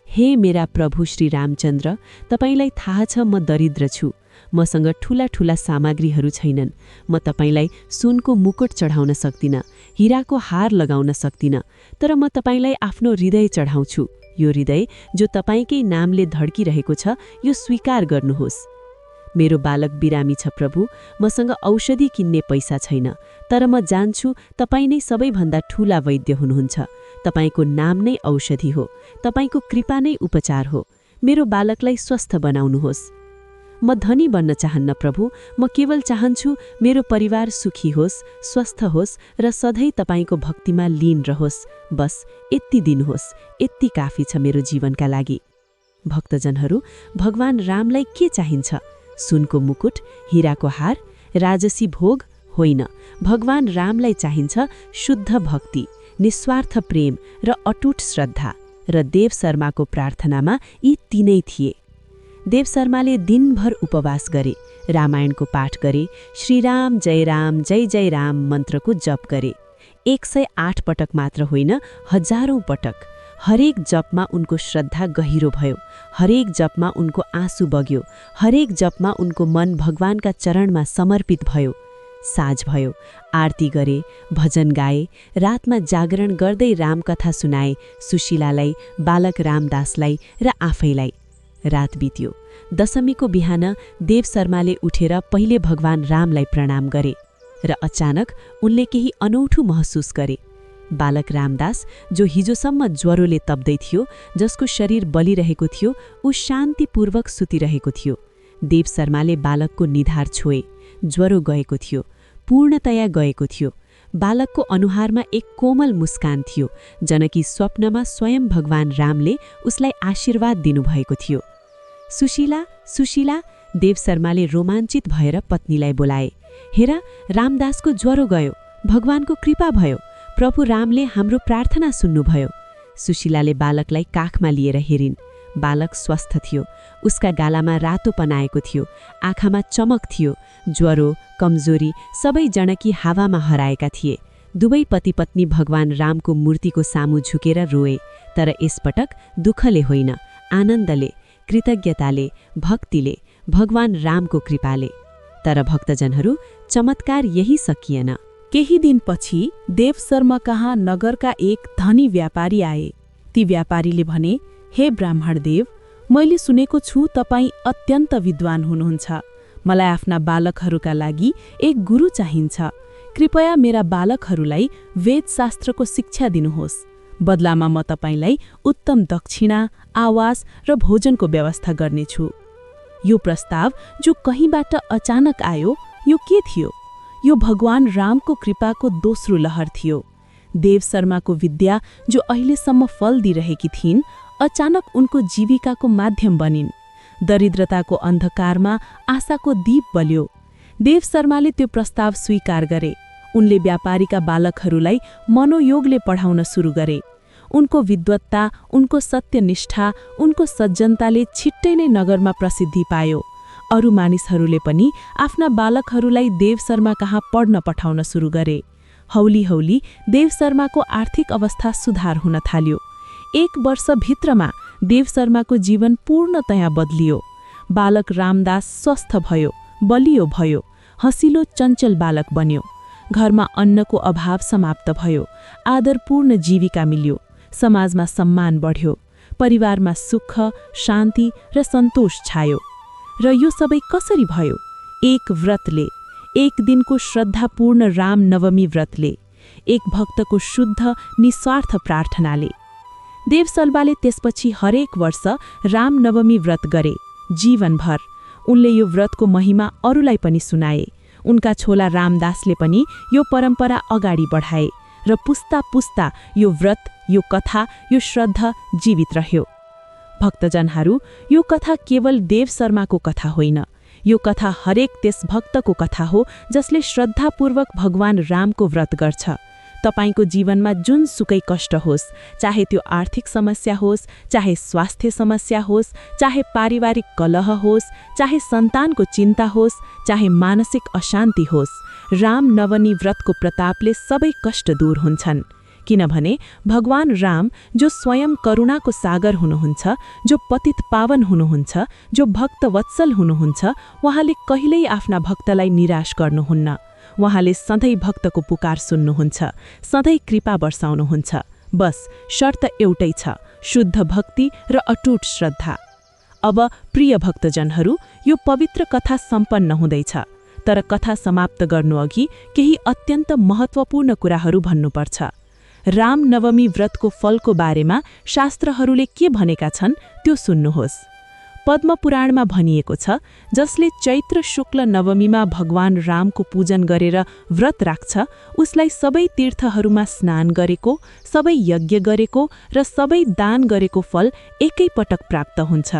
हे मेरा प्रभु श्री रामचन्द्र, तपाईलाई थाहा छ म दरिद्र छु, मसँग ठूला ठूला सामग्रीहरू छैनन्। म तपाईलाई सुनको मुकुट चढाउन सक्दिन, हीराको हार लगाउन सक्दिन, तर म तपाईलाई आफ्नो हृदय चढाउँछु। यो हृदय जो तपाईकै नामले धड्किरहेको छ, यो स्वीकार गर्नुहोस्। मेरो बालक बिरामी छ प्रभु, मसँग औषधि किन्ने पैसा छैन, तर म जान्छु तपाईँ नै सबैभन्दा ठूला वैद्य हुनुहुन्छ। तपाईको नाम नै औषधि हो, तपाईको कृपा नै उपचार हो। मेरो बालकलाई स्वस्थ बनाउनुहोस्। म धनी बन्न चाहन्न प्रभु, म केवल चाहन्छु मेरो परिवार सुखी होस्, स्वस्थ होस् र सधैँ तपाईको भक्तिमा लीन रहोस्। बस यति दिनुहोस्, यति काफी छ मेरो जीवनका लागि। भक्तजनहरू, भगवान रामलाई के चाहिन्छ? सुनको मुकुट, हीराको हार, राजसी भोग होइन। भगवान रामलाई चाहिन्छ शुद्ध भक्ति, निस्वार्थ प्रेम र अटुट श्रद्धा। र देव शर्माको प्रार्थनामा यी तीनै थिए। देव शर्माले दिनभर उपवास गरे, रामायणको पाठ गरे, श्रीराम जय जय राम मन्त्रको जप गरे। 108 पटक मात्र होइन, हजारौं पटक। हरेक जपमा उनको श्रद्धा गहिरो भयो, हरेक जपमा उनको आँसु बग्यो, हरेक जपमा उनको मन भगवानका चरणमा समर्पित भयो। साँझ भयो, आरती गरे, भजन गाए, रातमा जागरण गर्दै रामकथा सुनाए सुशीलालाई, बालक रामदासलाई र आफैलाई। रात बित्यो। दशमीको बिहान देव शर्माले उठेर पहिले भगवान रामलाई प्रणाम गरे र अचानक उनले केही अनौठो महसुस गरे। बालक रामदास जो हिजोसम्म ज्वरोले तप्दै थियो, जसको शरीर बलिरहेको थियो, ऊ शान्तिपूर्वक सुतिरहेको थियो। देव शर्माले बालकको निधार छोए। ज्वरो गएको थियो, पूर्णतया गएको थियो। बालकको अनुहारमा एक कोमल मुस्कान थियो, जनकी स्वप्नमा स्वयं भगवान रामले उसलाई आशीर्वाद दिनुभएको थियो। सुशीला, सुशीला, देव शर्माले रोमाञ्चित भएर पत्नीलाई बोलाए। हेर, रामदासको ज्वरो गयो, भगवानको कृपा भयो, प्रभु रामले हाम्रो प्रार्थना सुन्नुभयो। सुशीलाले बालकलाई काखमा लिएर हेरिन्। बालक स्वस्थ थियो, उसका गालामा रातो पनाएको थियो, आँखामा चमक थियो। ज्वरो, कमजोरी सबै जनकी हावामा हराएका थिए। दुवै पतिपत्नी भगवान रामको मूर्तिको सामु झुकेर रोए, तर यसपटक दुःखले होइन, आनन्दले, कृतज्ञताले, भक्तिले, भगवान रामको कृपाले। तर भक्तजनहरू, चमत्कार यही सकिएन। केही दिनपछि देव शर्मा कहाँ नगरका एक धनी व्यापारी आए। ती व्यापारीले भने, हे ब्राह्मण देव, मैले सुनेको छु तपाईँ अत्यन्त विद्वान हुनुहुन्छ। मलाई आफ्ना बालकहरूका लागि एक गुरु चाहिन्छ। कृपया मेरा बालकहरूलाई वेदशास्त्रको शिक्षा दिनुहोस्। बदलामा म तपाईलाई उत्तम दक्षिणा, आवास र भोजनको व्यवस्था गर्नेछु। यो प्रस्ताव जो कहीँबाट अचानक आयो, यो के थियो? यो भगवान रामको कृपाको दोस्रो लहर थियो। देव शर्माको विद्या जो अहिलेसम्म फल दिइरहेकी थिइन्, अचानक उनको जीविकाको माध्यम बनिन्। दरिद्रताको अन्धकारमा आशाको दीप बल्यो। देव शर्माले त्यो प्रस्ताव स्वीकार गरे। उनले व्यापारीका बालकहरूलाई मनोयोगले पढाउन सुरु गरे। उनको विद्वत्ता, उनको सत्यनिष्ठा, उनको सज्जनताले छिट्टै नै नगरमा प्रसिद्धि पायो। अरू मानिसहरूले पनि आफ्ना बालकहरूलाई देव शर्मा कहाँ पढ्न पठाउन सुरु गरे। हौली हौली देव शर्माको आर्थिक अवस्था सुधार हुन थाल्यो। 1 वर्षभित्रमा देव शर्माको जीवन पूर्णतया बदलियो। बालक रामदास स्वस्थ भयो, बलियो भयो, हँसिलो चञ्चल बालक बन्यो। घरमा अन्नको अभाव समाप्त भयो, आदरपूर्ण जीविका मिल्यो, समाजमा सम्मान बढ्यो, परिवारमा सुख, शान्ति र सन्तोष छायो। र यो सबै कसरी भयो? एक व्रतले, एक दिनको श्रद्धापूर्ण राम नवमी व्रतले, एक भक्तको शुद्ध निस्वार्थ प्रार्थनाले। देव शर्माले त्यसपछि हरेक वर्ष राम नवमी व्रत गरे, जीवनभर। उनले यो व्रतको महिमा अरूलाई पनि सुनाए। उनका छोला रामदासले पनि यो परम्परा अगाडि बढाए र पुस्ता पुस्ता यो व्रत, यो कथा, यो श्रद्धा जीवित रह्यो। भक्तजनहरू, यो कथा केवल देव शर्माको कथा होइन। यो कथा हरेक त्यस भक्तको कथा हो जसले श्रद्धापूर्वक भगवान रामको व्रत गर्छ। तपाईको जीवनमा जुन सुकै कष्ट होस्, चाहे त्यो आर्थिक समस्या होस्, चाहे स्वास्थ्य समस्या होस्, चाहे पारिवारिक कलह होस्, चाहे सन्तानको चिन्ता होस्, चाहे मानसिक अशान्ति होस्, राम नवमी व्रतको प्रतापले सबै कष्ट दूर हुन्छन्। किनभने भगवान राम जो स्वयं करुणाको सागर हुनुहुन्छ, जो पतित पावन हुनुहुन्छ, जो भक्त वत्सल हुनुहुन्छ, उहाँले कहिल्यै आफ्ना भक्तलाई निराश गर्नुहुन्न। उहाँले सधैँ भक्तको पुकार सुन्नुहुन्छ, सधैँ कृपा वर्षाउनुहुन्छ। बस शर्त एउटै छ, शुद्ध भक्ति र अटूट श्रद्धा। अब प्रिय भक्तजनहरू, यो पवित्र कथा सम्पन्न हुँदैछ, तर कथा समाप्त गर्नुअघि केही अत्यन्त महत्त्वपूर्ण कुराहरू भन्नुपर्छ। राम नवमी व्रतको फलको बारेमा शास्त्रहरूले के भनेका छन् त्यो सुन्नुहोस्। पद्मपुराणमा भनिएको छ, जसले चैत्र शुक्ल नवमीमा भगवान रामको पूजन गरेर व्रत राख्छ, उसलाई सबै तीर्थहरूमा स्नान गरेको, सबै यज्ञ गरेको र सबै दान गरेको फल एकै पटक प्राप्त हुन्छ।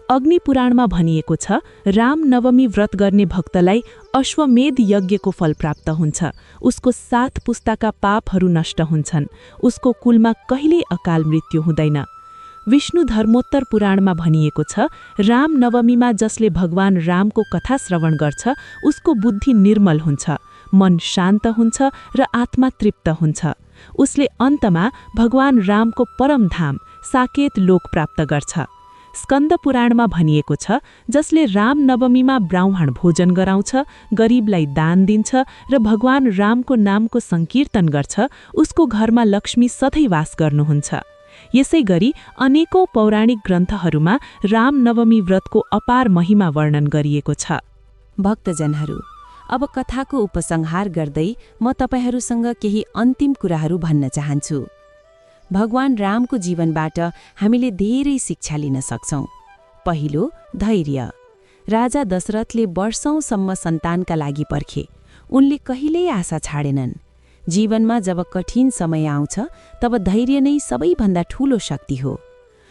अग्नि पुराणमा भनिएको छ, राम नवमी व्रत गर्ने भक्तलाई अश्वमेध यज्ञको फल प्राप्त हुन्छ। उसको 7 पुस्ताका पापहरू नष्ट हुन्छन्। उसको कुलमा कहिल्यै अकाल मृत्यु हुँदैन। विष्णु धर्मोत्तर पुराणमा भनिएको छ, राम नवमीमा जसले भगवान रामको कथा श्रवण गर्छ, उसको बुद्धि निर्मल हुन्छ, मन शान्त हुन्छ र आत्मा तृप्त हुन्छ। उसले अन्तमा भगवान रामको परम धाम साकेत लोक प्राप्त गर्छ। स्कन्द पुराणमा भनिएको छ, जसले राम नवमीमा ब्राह्मण भोजन गराउँछ, गरीबलाई दान दिन्छ र भगवान रामको नामको संकीर्तन गर्छ, उसको घरमा लक्ष्मी सधैँ वास गर्नुहुन्छ। यसै गरी अनेकौं पौराणिक ग्रन्थहरूमा राम नवमी व्रतको अपार महिमा वर्णन गरिएको छ। भक्तजनहरू, अब कथाको उपसंहार गर्दै म तपाईहरूसँग केही अन्तिम कुराहरू भन्न चाहन्छु। भगवान रामको जीवनबाट हामीले धेरै शिक्षा लिन सक्छौं। पहिलो, धैर्य। राजा दशरथले वर्षौंसम्म सन्तानका लागि पर्खे। उनले कहिल्यै आशा छाडेनन्। जीवनमा जब कठिन समय आउँछ, तब धैर्य नै सबैभन्दा ठूलो शक्ति हो।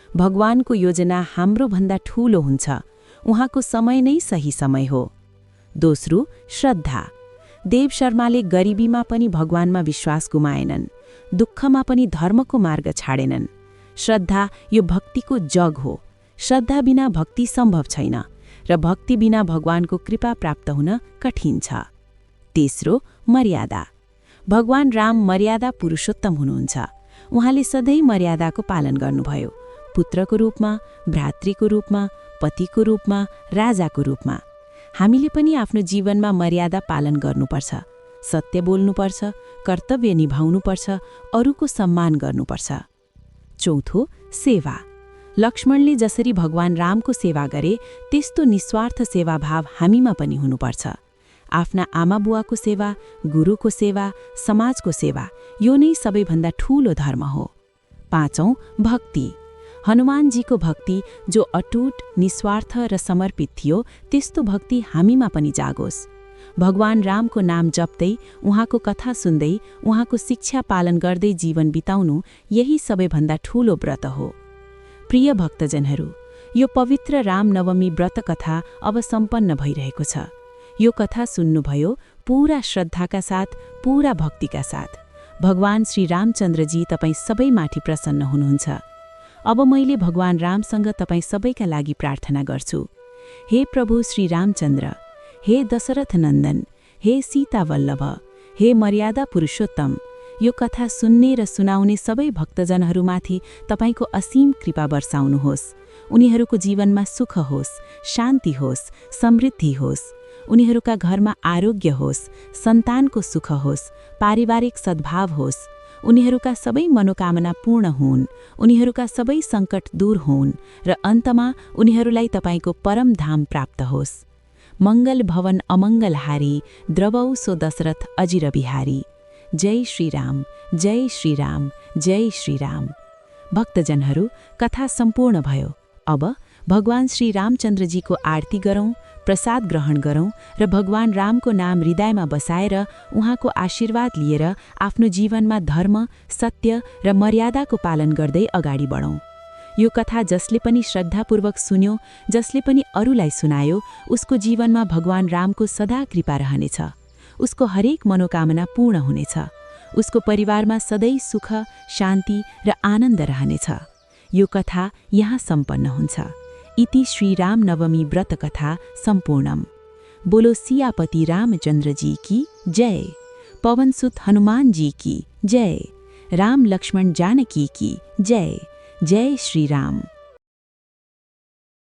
भगवानको योजना हाम्रो भन्दा ठूलो हुन्छ। उहाँको समय नै सही समय हो। दोस्रो, श्रद्धा। देव शर्माले गरिबीमा पनि भगवानमा विश्वास गुमाएनन्, दुःखमा पनि धर्मको मार्ग छाडेनन्। श्रद्धा यो भक्तिको जग हो। श्रद्धा बिना भक्ति सम्भव छैन र भक्ति बिना भगवानको कृपा प्राप्त हुन कठिन छ। तेस्रो, मर्यादा। भगवान राम मर्यादा पुरुषोत्तम हुनुहुन्छ। उहाँले सधैँ मर्यादाको पालन गर्नुभयो, पुत्रको रूपमा, भ्रातृको रूपमा, पतिको रूपमा, राजाको रूपमा। हामीले पनि आफ्नो जीवनमा मर्यादा पालन गर्नुपर्छ, सत्य बोल्नुपर्छ, कर्तव्य निभाउनुपर्छ, अरूको सम्मान गर्नुपर्छ। चौथो, सेवा। लक्ष्मणले जसरी भगवान रामको सेवा गरे त्यस्तो निस्वार्थ सेवाभाव हामीमा पनि हुनुपर्छ। आफ्ना आमाबुवाको सेवा, गुरुको सेवा, समाजको सेवा, यो नै सबैभन्दा ठूलो धर्म हो। पाँचौं, भक्ति। हनुमानजीको भक्ति जो अटुट, निस्वार्थ र समर्पित थियो, त्यस्तो भक्ति हामीमा पनि जागोस्। भगवान रामको नाम जप्दै, उहाँको कथा सुन्दै, उहाँको शिक्षा पालन गर्दै जीवन बिताउनु यही सबैभन्दा ठूलो व्रत हो। प्रिय भक्तजनहरू, यो पवित्र रामनवमी व्रत कथा अब सम्पन्न भइरहेको छ। यो कथा सुन्नुभयो पूरा श्रद्धाका साथ, पूरा भक्तिका साथ। भगवान श्री रामचन्द्रजी तपाईँ सबैमाथि प्रसन्न हुनुहुन्छ। अब मैले भगवान रामसँग तपाईँ सबैका लागि प्रार्थना गर्छु। हे प्रभु श्री रामचन्द्र, हे दशरथ नन्दन, हे सीता वल्लभ, हे मर्यादा पुरुषोत्तम, यो कथा सुन्ने र सुनाउने सबै भक्तजनहरूमाथि तपाईँको असीम कृपा वर्षाउनुहोस्। उनीहरूको जीवनमा सुख होस्, शान्ति होस्, समृद्धि होस्। उनीहरूका घरमा आरोग्य होस्, सन्तानको सुख होस्, पारिवारिक सद्भाव होस्। उनीहरूका सबै मनोकामना पूर्ण हुन्, उनीहरूका सबै सङ्कट दूर हुन् र अन्तमा उनीहरूलाई तपाईँको परम धाम प्राप्त होस्। मङ्गल भवन अमङ्गलहारी, द्रवौ सो दशरथ अजिर बिहारी। जय श्रीराम, जय श्रीराम, जय श्रीराम। भक्तजनहरू, कथा सम्पूर्ण भयो। अब भगवान श्री रामचन्द्रजीको आरती गरौँ, प्रसाद ग्रहण गरौँ र भगवान रामको नाम हृदयमा बसाएर उहाँको आशीर्वाद लिएर आफ्नो जीवनमा धर्म, सत्य र मर्यादाको पालन गर्दै अगाडि बढौँ। यो कथा जसले पनि श्रद्धापूर्वक सुन्यो, जसले पनि अरूलाई सुनायो, उसको जीवनमा भगवान रामको सदा कृपा रहनेछ। उसको हरेक मनोकामना पूर्ण हुनेछ। उसको परिवारमा सधैँ सुख, शान्ति र आनन्द रहनेछ। यो कथा यहाँ सम्पन्न हुन्छ। इति श्री रामनवमी व्रत कथा सम्पूर्णम। बोलो सियापति रामचन्द्रजी की जय, पवनसुत हनुमानजी की जय, राम लक्ष्मण जानकी की जय। जय श्री राम।